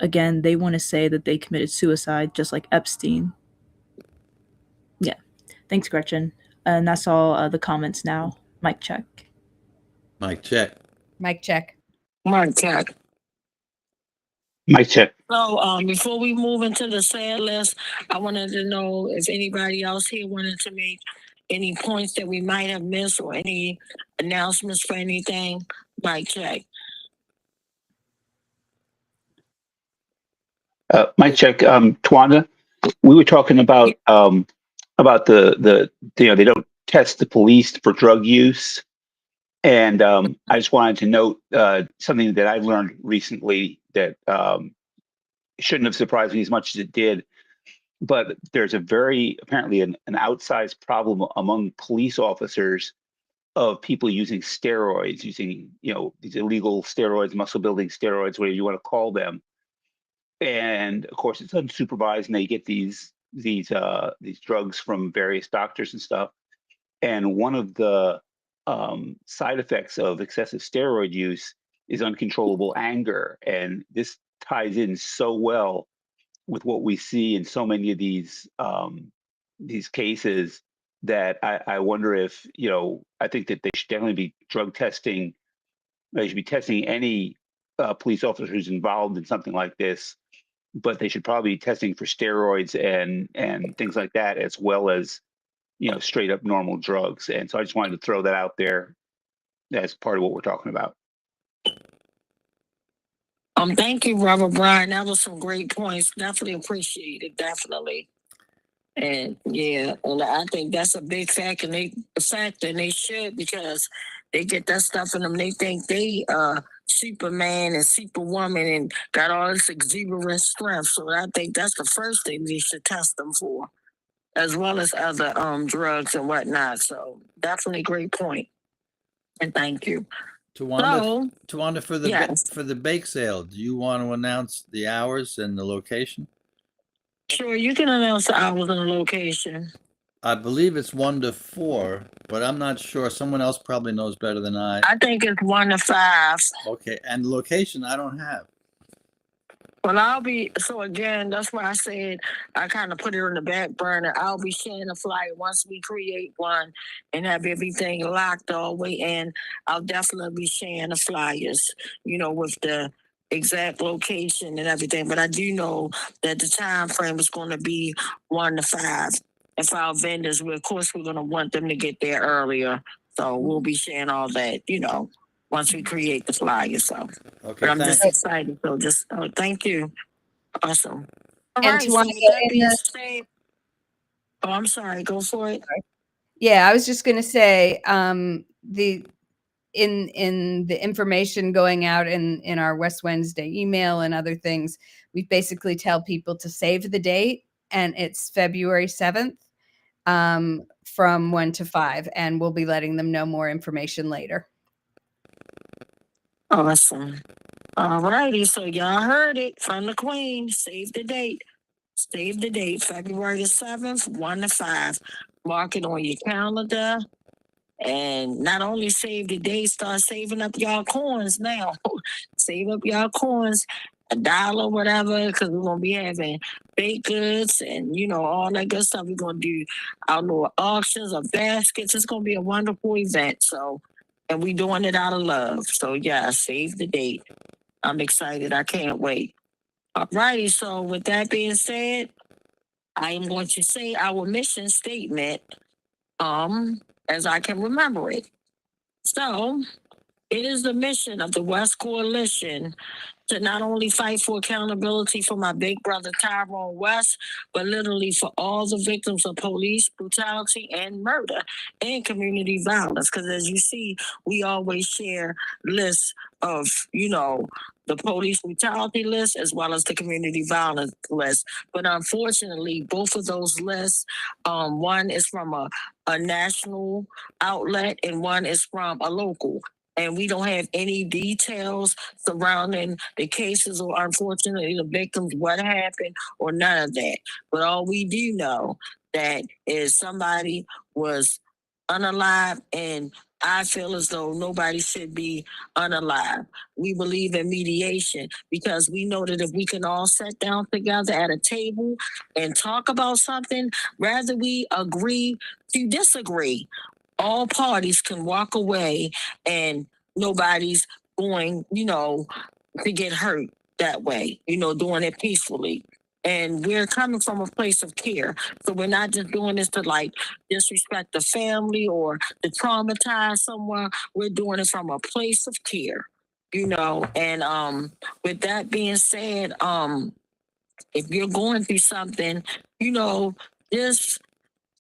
Again, they want to say that they committed suicide, just like Epstein. Yeah. Thanks, Gretchen. And that's all the comments now. Mic check. Mic check. Mic check. Mic check. Mic check. So before we move into the sad list, I wanted to know if anybody else here wanted to make any points that we might have missed or any announcements for anything. Mic check. Mic check. Tawanda, we were talking about the they don't test the police for drug use, and I just wanted to note something that I learned recently that shouldn't have surprised me as much as it did. But there's apparently an outsized problem among police officers of people using steroids, using these illegal steroids, muscle building steroids, whatever you want to call them. And of course, it's unsupervised, and they get these drugs from various doctors and stuff. And one of the side effects of excessive steroid use is uncontrollable anger, and this ties in so well with what we see in so many of these cases that I wonder if, I think that they should definitely be drug testing. They should be testing any police officer who's involved in something like this, but they should probably be testing for steroids and things like that, as well as, straight up normal drugs. And so I just wanted to throw that out there as part of what we're talking about. Thank you, Robert Brian. That was some great points. Definitely appreciate it. Definitely. And yeah, and I think that's a big factor. And they should, because they get that stuff in them. They think they Superman and Superwoman and got all this exuberant strength. So I think that's the first thing they should test them for, as well as other drugs and whatnot. So definitely great point. And thank you. Tawanda, for the yes. for the bake sale, do you want to announce the hours and the location? Sure, you can announce the hours and the location. I believe it's 1 to 4, but I'm not sure. Someone else probably knows better than I. I think it's 1 to 5. Okay, and the location I don't have. Well, so again, that's why I said I kind of put it on the back burner. I'll be sharing a flyer once we create one and have everything locked all the way in. I'll definitely be sharing the flyers, with the exact location and everything. But I do know that the time frame is going to be 1 to 5. And for our vendors, of course, we're going to want them to get there earlier. So we'll be sharing all that, once we create the flyer. So, okay, but I'm just excited. So thank you. Awesome. All And right. So with that being said, I'm sorry. Go for it. Yeah, I was just going to say the information going out in our West Wednesday email and other things, we basically tell people to save the date, and it's February 7th from 1 to 5, and we'll be letting them know more information later. Awesome. All righty. So y'all heard it from the Queen. Save the date. Save the date. February the 7th, 1 to 5. Mark it on your calendar. And not only save the date, start saving up y'all coins now. Save up y'all coins, $1, whatever, because we're going to be having baked goods and, all that good stuff. We're going to do our little auctions of baskets. It's going to be a wonderful event. So, and we're doing it out of love. So, yeah, save the date. I'm excited. I can't wait. All righty. So, with that being said, I am going to say our mission statement as I can remember it. So, it is the mission of the West Coalition to not only fight for accountability for my big brother Tyrone West, but literally for all the victims of police brutality and murder and community violence. Because as you see, we always share lists of, the police brutality list as well as the community violence list. But unfortunately, both of those lists, one is from a national outlet and one is from a local. And we don't have any details surrounding the cases or, unfortunately, the victims, what happened, or none of that. But all we do know that is somebody was unalive, and I feel as though nobody should be unalive. We believe in mediation because we know that if we can all sit down together at a table and talk about something, rather we agree to disagree, all parties can walk away and nobody's going, to get hurt that way, doing it peacefully. And we're coming from a place of care. So we're not just doing this to disrespect the family or to traumatize someone. We're doing it from a place of care, and with that being said, if you're going through something, just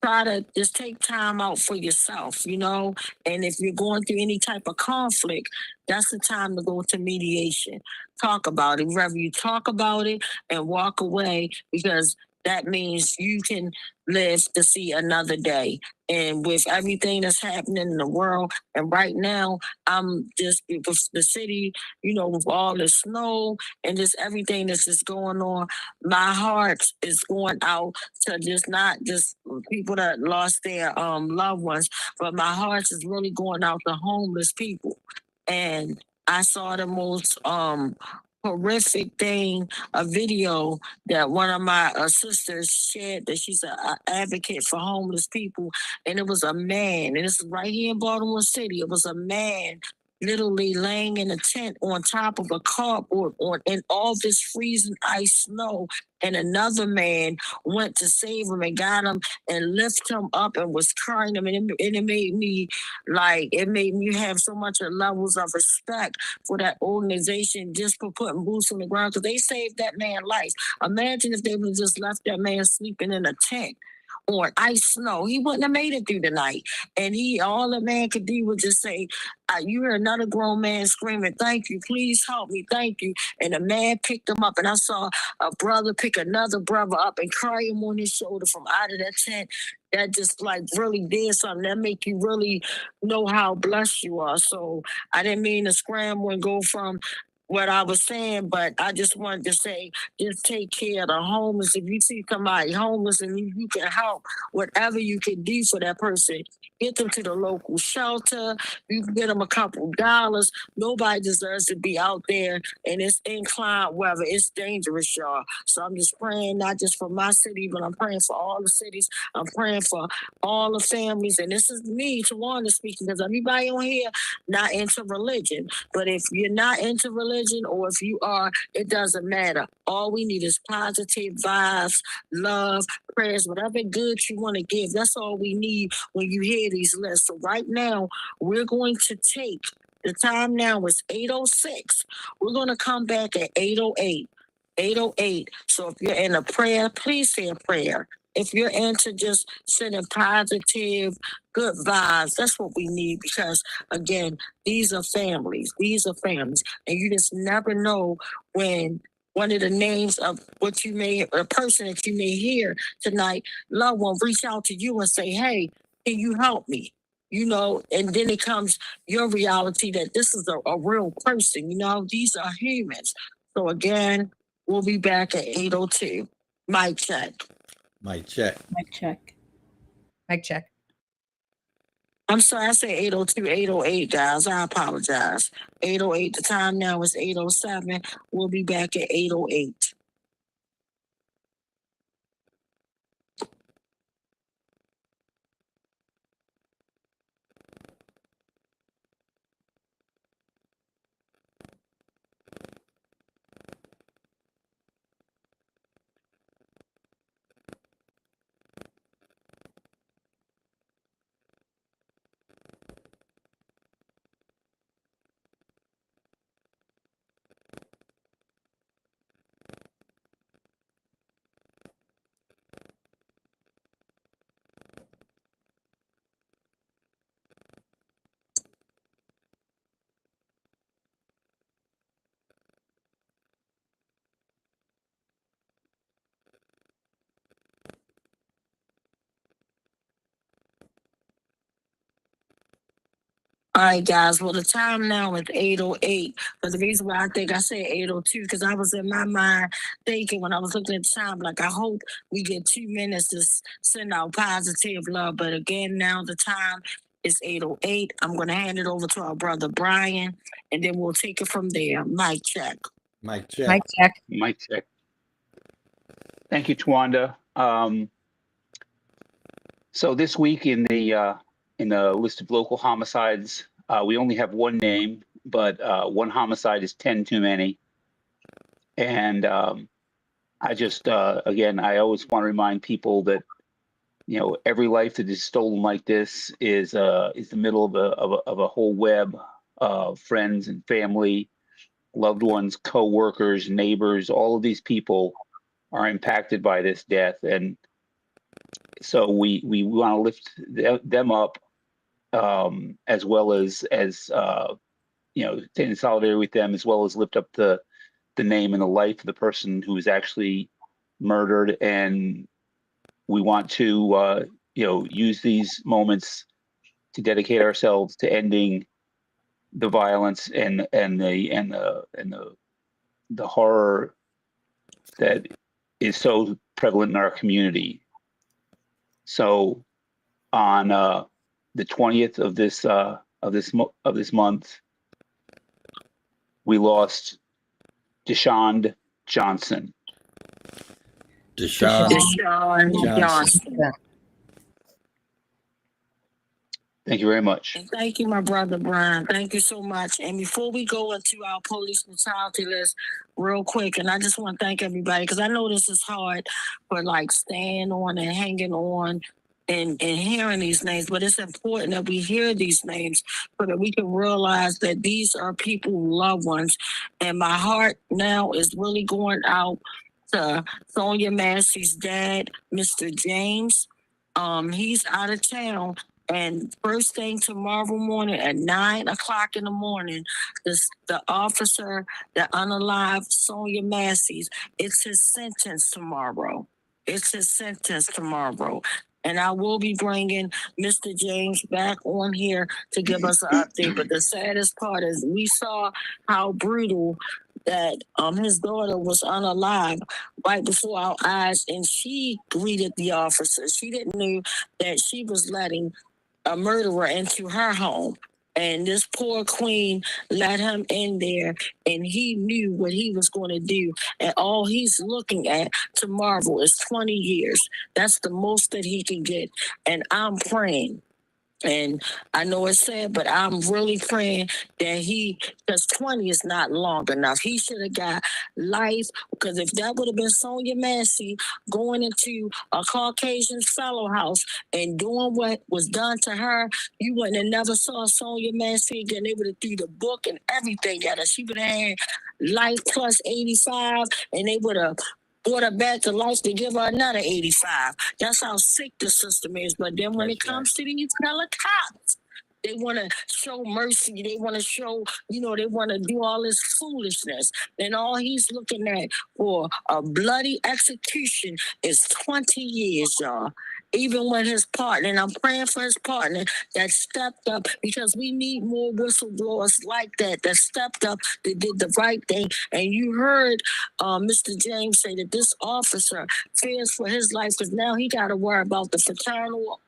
try to just take time out for yourself, and if you're going through any type of conflict, that's the time to go to mediation. Talk about it. Wherever you talk about it and walk away, because that means you can live to see another day. And with everything that's happening in the world, and right now, I'm just with the city, with all the snow and just everything that's just going on, my heart is going out to just not just people that lost their loved ones, but my heart is really going out to homeless people. And I saw the most horrific thing, a video that one of my sisters shared, that she's an advocate for homeless people, and it was a man, and this is right here in Baltimore City. It was a man literally laying in a tent on top of a cardboard in all this freezing ice snow, and another man went to save him and got him and lift him up and was carrying him, and it made me have so much levels of respect for that organization just for putting boots on the ground, because they saved that man's life. Imagine if they would have just left that man sleeping in a tent on ice snow. He wouldn't have made it through the night. And all the man could do was just say, you hear another grown man screaming, "Thank you, please help me, thank you." And the man picked him up, and I saw a brother pick another brother up and carry him on his shoulder from out of that tent. That just really did something. That make you really know how blessed you are. So I didn't mean to scramble and go from what I was saying, but I just wanted to say, just take care of the homeless. If you see somebody homeless and you can help, whatever you can do for that person, get them to the local shelter. You can get them a couple dollars. Nobody deserves to be out there, and it's inclement weather. It's dangerous, y'all. So I'm just praying, not just for my city, but I'm praying for all the cities. I'm praying for all the families. And this is me, Tawanda, speaking, because everybody on here not into religion. But if you're not into religion, or if you are, it doesn't matter. All we need is positive vibes, love, prayers, whatever good you want to give. That's all we need when you hear these lists. So right now, we're going to take, the time now is 8:06. We're going to come back at 8:08. 8:08. So if you're in a prayer, please say a prayer. If you're into just sending positive, good vibes, that's what we need, because again, these are families. These are families. And you just never know when one of the names of a person that you may hear tonight, loved one, reach out to you and say, "Hey, can you help me?" And then it comes your reality that this is a real person. These are humans. So again, we'll be back at 8:02. Mic check. Mic check. Mic check. Mic check. I'm sorry, I said 8:02, 8:08, guys. I apologize. 8:08. The time now is 8:07. We'll be back at 8:08. All right, guys. Well, the time now is 8:08. But the reason why I think I said 8:02, because I was in my mind thinking when I was looking at the time, I hope we get 2 minutes to send out positive love. But again, now the time is 8:08. I'm going to hand it over to our brother Brian, and then we'll take it from there. Mic check. Mic check. Mic check. Mic check. Thank you, Tawanda. So this week in the list of local homicides, we only have one name, but one homicide is 10 too many. And I just, again, I always want to remind people that, every life that is stolen like this is the middle of a whole web of friends and family, loved ones, co-workers, neighbors. All of these people are impacted by this death. And so we want to lift them up, as well as stay in solidarity with them, as well as lift up the name and the life of the person who is actually murdered, and we want to use these moments to dedicate ourselves to ending the violence and the horror that is so prevalent in our community. So on the 20th of this month, we lost Deshaun Johnson. Deshaun Johnson. Thank you very much. And thank you, my brother Brian. Thank you so much. And before we go into our police brutality list, real quick, and I just want to thank everybody because I know this is hard for like staying on and hanging on and hearing these names, but it's important that we hear these names so that we can realize that these are people, loved ones. And my heart now is really going out to Sonia Massey's dad, Mr. James. He's out of town. And first thing tomorrow morning at 9 o'clock in the morning, the officer that unalived Sonia Massey, it's his sentence tomorrow. It's his sentence tomorrow. And I will be bringing Mr. James back on here to give us an update. But the saddest part is we saw how brutal that his daughter was unalive right before our eyes, and she greeted the officer. She didn't know that she was letting a murderer into her home. And this poor queen let him in there, and he knew what he was going to do. And all he's looking at tomorrow is 20 years. That's the most that he can get. And I'm praying. And I know it's sad, but I'm really praying that because 20 is not long enough. He should have got life, because if that would have been Sonia Massey going into a Caucasian fellow house and doing what was done to her, you wouldn't have never saw Sonia Massey again. They would have threw the book and everything at her. She would have had life plus 85, and they would have brought her back to life to give her another 85. That's how sick the system is. But then when it comes to these color cops, they want to show mercy. They want to show, they want to do all this foolishness. And all he's looking at for a bloody execution is 20 years, y'all. Even when his partner, and I'm praying for his partner that stepped up, because we need more whistleblowers like that stepped up, that did the right thing. And you heard Mr. James say that this officer fears for his life because now he got to worry about the fraternal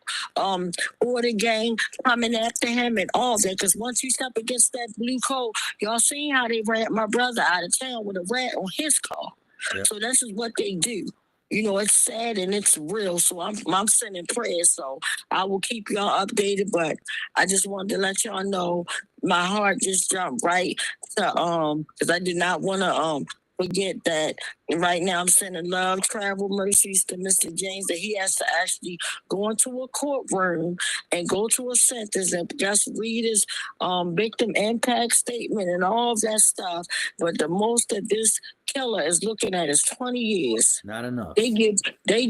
order gang coming after him and all that. Because once you step against that blue code, y'all seen how they ran my brother out of town with a rat on his car. Yep. So this is what they do. It's sad and it's real. So I'm sending prayers. So I will keep y'all updated. But I just wanted to let y'all know my heart just jumped right to because I did not want to forget that right now I'm sending love, travel, mercies to Mr. James, that he has to actually go into a courtroom and go to a sentence and just read his victim impact statement and all of that stuff. But the most that this killer is looking at is 20 years. Not enough. They give I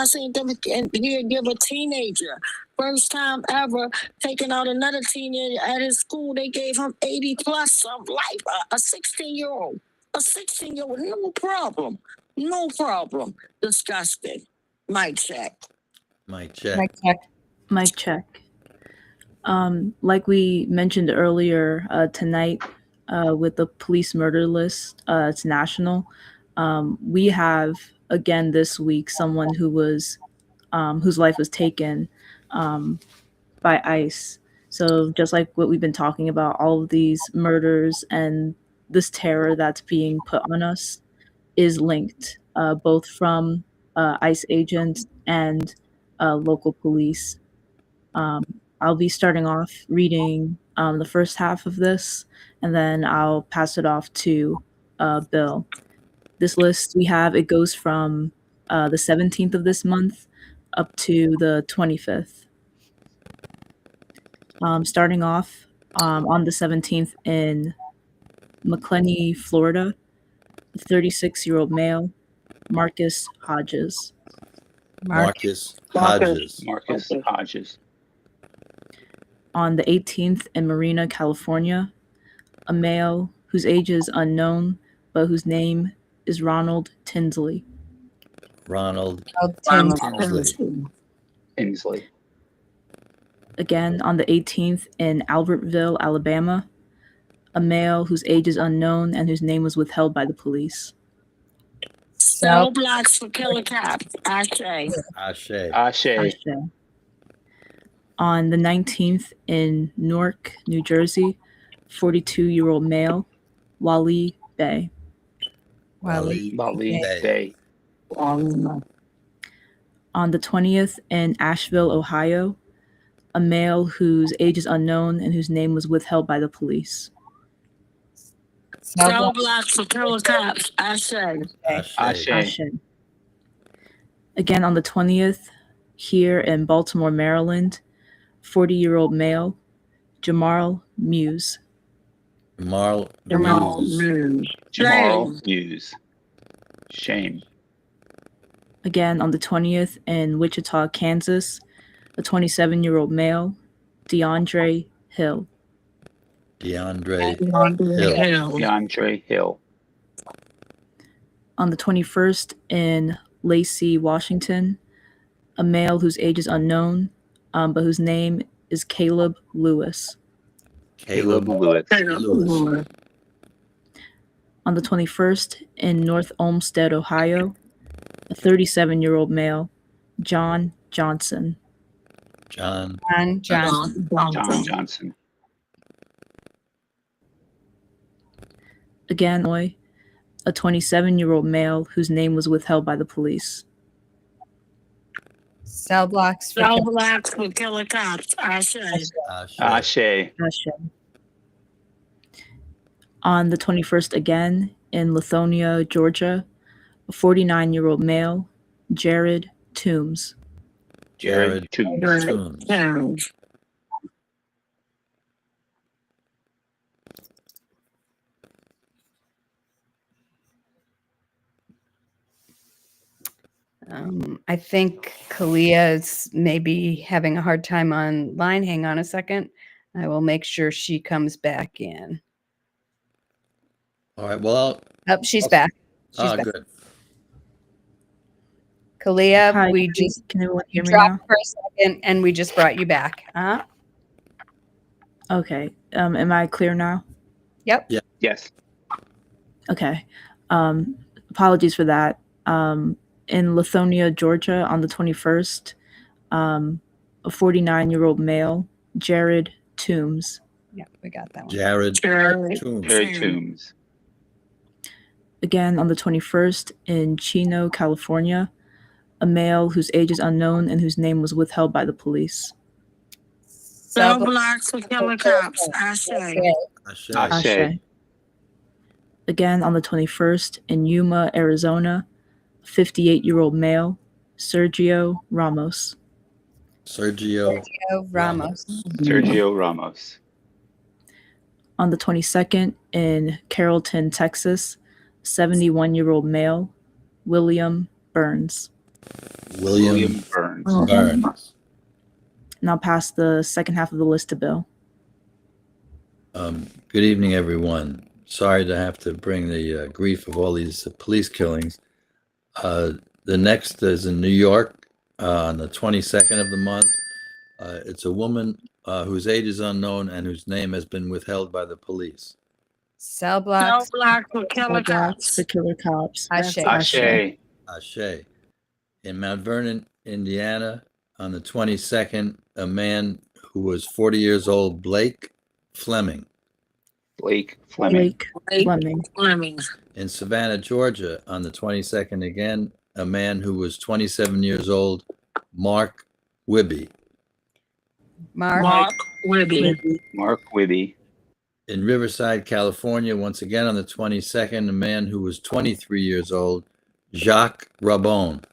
seen them here give a teenager first time ever taking out another teenager at his school. They gave him 80 plus of life. A 16-year-old. A 16-year-old, no problem. Disgusting. Mic check. Mic check. Mic check. Mic check. Like we mentioned earlier, tonight with the police murder list, it's national. We have again this week someone who was whose life was taken by ICE. So just like what we've been talking about, all of these murders and this terror that's being put on us is linked, both from ICE agents and local police. I'll be starting off reading the first half of this, and then I'll pass it off to Bill. This list we have, it goes from the 17th of this month up to the 25th. Starting off on the 17th in McClenny, Florida, a 36-year-old male, Marcus Hodges. Marcus Hodges. On the 18th in Marina, California, a male whose age is unknown, but whose name is Ronald Tinsley. Ronald Ronald Tinsley. Inslee. Again, on the 18th in Albertville, Alabama, a male whose age is unknown and whose name was withheld by the police. Cell blocks for killer cops. Ashe. Ashe. Ashe. Ashe. On the 19th in Newark, New Jersey, 42-year-old male, Wali Bey. Bali Bay. On the 20th in Asheville, Ohio, a male whose age is unknown and whose name was withheld by the police. Cell blocks for killer cops. Ashe. Ashe. Ashe. Again, on the 20th, here in Baltimore, Maryland, 40-year-old male, Jamal Muse. Jamal Muse. Shame. Again, on the 20th in Wichita, Kansas, a 27-year-old male, DeAndre Hill. DeAndre Hill. On the 21st in Lacey, Washington, a male whose age is unknown, but whose name is Caleb Lewis. Caleb Lewis. On the 21st in North Olmsted, Ohio, a 37-year-old male, John Johnson. John Johnson. Again, a 27-year-old male whose name was withheld by the police. Cell blocks for killer cops. Ashe. Ashe. On the 21st again, in Lithonia, Georgia, a 49-year-old male, Jared Toombs. Jared Toombs. I think Kalia is maybe having a hard time online. Hang on a second. I will make sure she comes back in. All right. Well, she's back. She's back. Good. Kalia, Hi, we just can everyone hear me dropped now? for a second and we just brought you back. Huh? Okay. Am I clear now? Yep. Yeah. Yes. Okay. Apologies for that. In Lithonia, Georgia, on the 21st, a 49-year-old male, Jared Toombs. Yeah, we got that one. Jared Toombs. Again, on the 21st, in Chino, California, a male whose age is unknown and whose name was withheld by the police. Cell blocks for killer cops. Ashe. Again, on the 21st, in Yuma, Arizona, 58-year-old male, Sergio Ramos. Sergio Ramos. On the 22nd, in Carrollton, Texas, 71-year-old male, William Burns. William Burns. And I'll pass the second half of the list to Bill. Good evening, everyone. Sorry to have to bring the grief of all these police killings. The next is in New York on the 22nd of the month. It's a woman whose age is unknown and whose name has been withheld by the police. Cell blocks for killer cops. Ashe. Ashe. In Mount Vernon, Indiana, on the 22nd, a man who was 40 years old, Blake Fleming. In Savannah, Georgia, on the 22nd, again, a man who was 27 years old, Mark Wibby. Mark Wibby. In Riverside, California, once again on the 22nd, a man who was 23 years old, Jacques Rabon.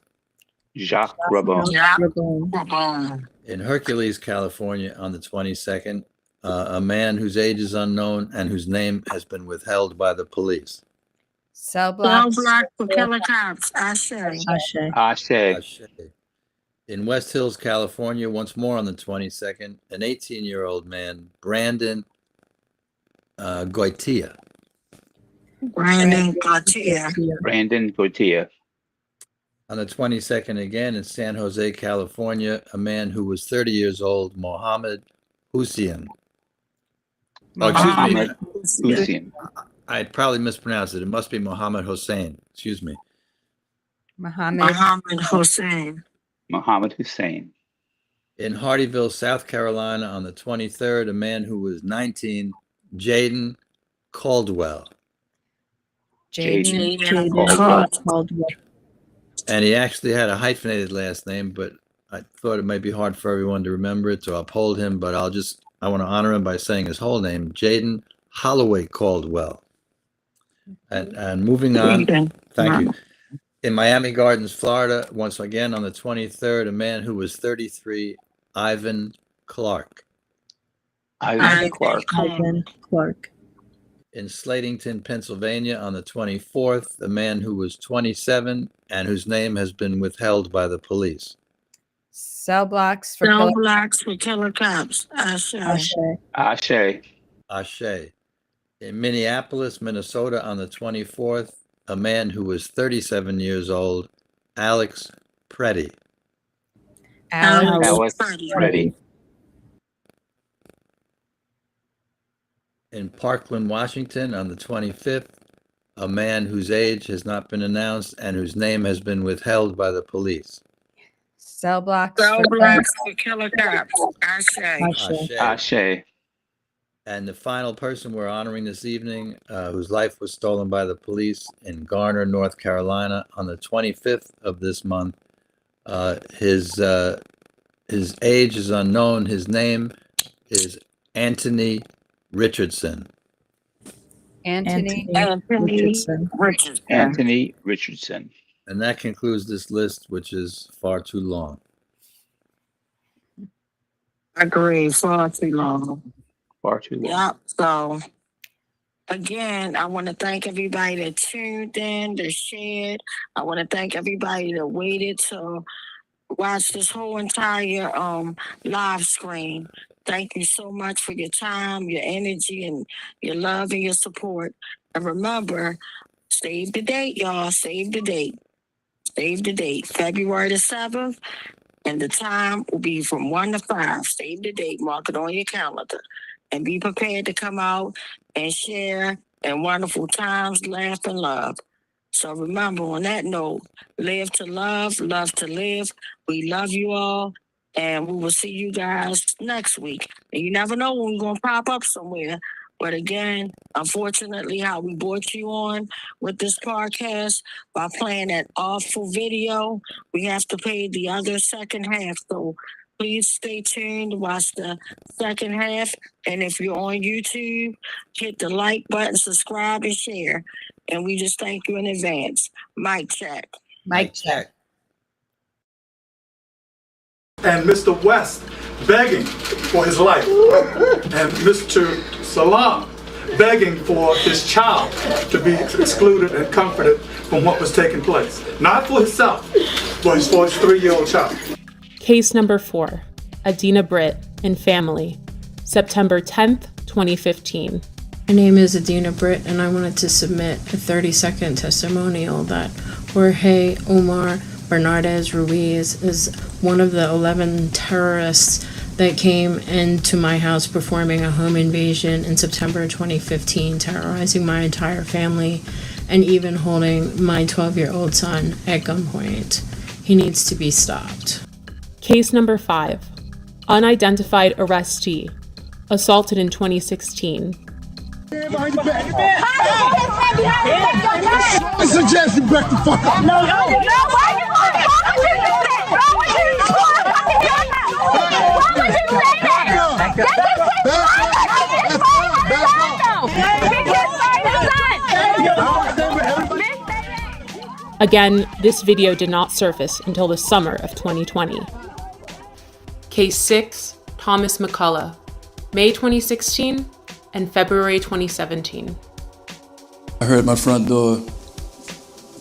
In Hercules, California, on the 22nd, a man whose age is unknown and whose name has been withheld by the police. Cell blocks for killer cops. Ashe. In West Hills, California, once more on the 22nd, an 18-year-old man, Brandon Goitia. Brandon Garcia. Brandon Gortia. On the 22nd, again in San Jose, California, a man who was 30 years old, Mohammed Hussein. Oh, excuse me. Mohammed Hussein. I probably mispronounced it. It must be Mohammed Hussein. Excuse me. Mohammed Hussein. Mohammed Hussein. In Hardyville, South Carolina, on the 23rd, a man who was 19, Jaden Caldwell. Jaden Caldwell. And he actually had a hyphenated last name, but I thought it might be hard for everyone to remember it, so I'll uphold him, but I want to honor him by saying his whole name, Jaden Holloway Caldwell. And moving on, thank you. In Miami Gardens, Florida, once again on the 23rd, a man who was 33, Ivan Clark. Ivan Clark. Ivan Clark. In Slatington, Pennsylvania, on the 24th, a man who was 27 and whose name has been withheld by the police. Cell blocks for killer cops. Ashe. In Minneapolis, Minnesota, on the 24th, a man who was 37 years old, Alex Preddy. Alex Preddy. In Parkland, Washington, on the 25th, a man whose age has not been announced and whose name has been withheld by the police. Cell blocks for killer cops. Ashe. And the final person we're honoring this evening, whose life was stolen by the police in Garner, North Carolina, on the 25th of this month. His age is unknown. His name is Anthony Richardson. Anthony Richardson. And that concludes this list, which is far too long. I agree, far too long. Far too long. Yep. So, again, I want to thank everybody that tuned in, that shared. I want to thank everybody that waited to watch this whole entire live screen. Thank you so much for your time, your energy, and your love and your support. And remember, save the date, y'all. Save the date. Save the date. February the 7th. And the time will be from 1 to 5. Save the date. Mark it on your calendar. And be prepared to come out and share in wonderful times, laugh, and love. So remember, on that note, live to love to live. We love you all. And we will see you guys next week. And you never know when we're going to pop up somewhere. But again, unfortunately, how we brought you on with this podcast by playing that awful video, we have to pay the other second half. So please stay tuned, watch the second half. And if you're on YouTube, hit the like button, subscribe, and share. And we just thank you in advance. Mic check. Mic check. And Mr. West begging for his life, and Mr. Salam begging for his child to be excluded and comforted from what was taking place. Not for himself, but for his 3-year-old child. Case number 4, Adina Britt and family, September 10th, 2015. My name is Adina Britt, and I wanted to submit a 30-second testimonial that Jorge Omar Bernardez Ruiz is one of the 11 terrorists that came into my house performing a home invasion in September 2015, terrorizing my entire family and even holding my 12-year-old son at gunpoint. He needs to be stopped. Case number 5, unidentified arrestee, assaulted in 2016. I suggest you back the fuck up. No, why you Again, this video did not surface until the summer of 2020. Case 6, Thomas McCullough, May 2016 and February 2017. I heard my front door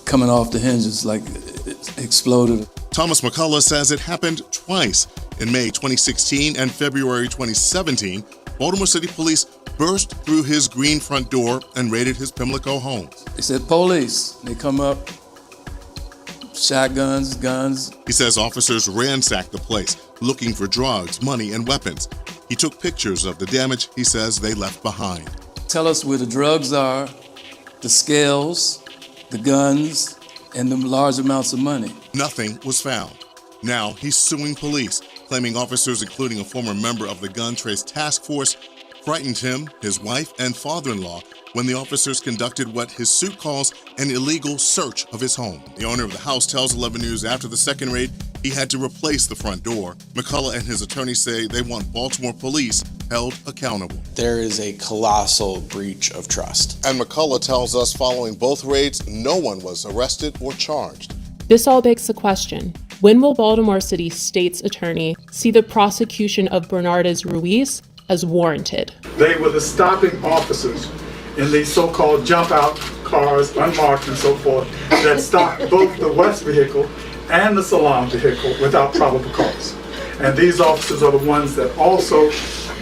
coming off the hinges like it exploded. Thomas McCullough says it happened twice. In May 2016 and February 2017, Baltimore City Police burst through his green front door and raided his Pimlico home. They said, police. They come up, shotguns, guns. He says officers ransacked the place, looking for drugs, money, and weapons. He took pictures of the damage he says they left behind. Tell us where the drugs are, the scales, the guns, and the large amounts of money. Nothing was found. Now he's suing police, claiming officers, including a former member of the gun trace task force, frightened him, his wife, and father-in-law when the officers conducted what his suit calls an illegal search of his home. The owner of the house tells 11 News after the second raid, he had to replace the front door. McCullough and his attorney say they want Baltimore police held accountable. There is a colossal breach of trust. And McCullough tells us following both raids, no one was arrested or charged. This all begs the question, when will Baltimore City State's attorney see the prosecution of Bernardez Ruiz as warranted? They were the stopping officers in these so-called jump-out cars, unmarked and so forth, that stopped both the West vehicle and the Salon vehicle without probable cause. And these officers are the ones that also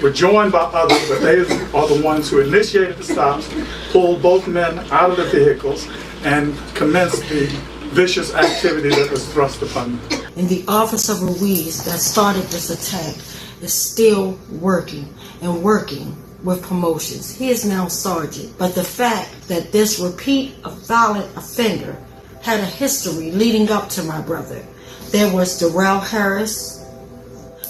were joined by others, but they are the ones who initiated the stops, pulled both men out of the vehicles, and commenced the vicious activity that was thrust upon them. And the office of Ruiz that started this attack is still working and working with promotions. He is now sergeant. But the fact that this repeat violent offender had a history leading up to my brother. There was Darrell Harris,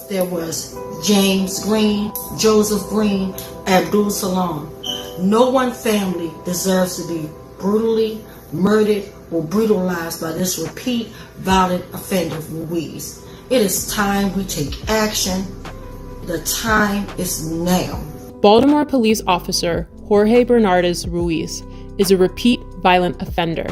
there was James Green, Joseph Green, Abdul Salam. No one family deserves to be brutally murdered or brutalized by this repeat violent offender Ruiz. It is time we take action. The time is now. Baltimore police officer Jorge Bernardez Ruiz is a repeat violent offender.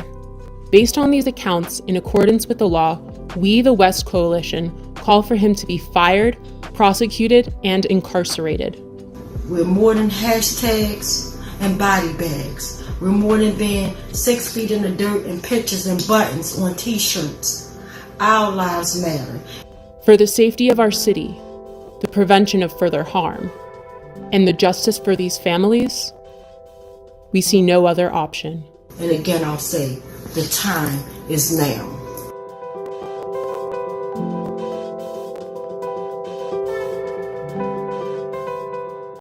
Based on these accounts, in accordance with the law, we, the West Coalition, call for him to be fired, prosecuted, and incarcerated. We're more than hashtags and body bags. We're more than being 6 feet in the dirt and pictures and buttons on t-shirts. Our lives matter. For the safety of our city, the prevention of further harm, and the justice for these families, we see no other option. And again, I'll say, the time is now.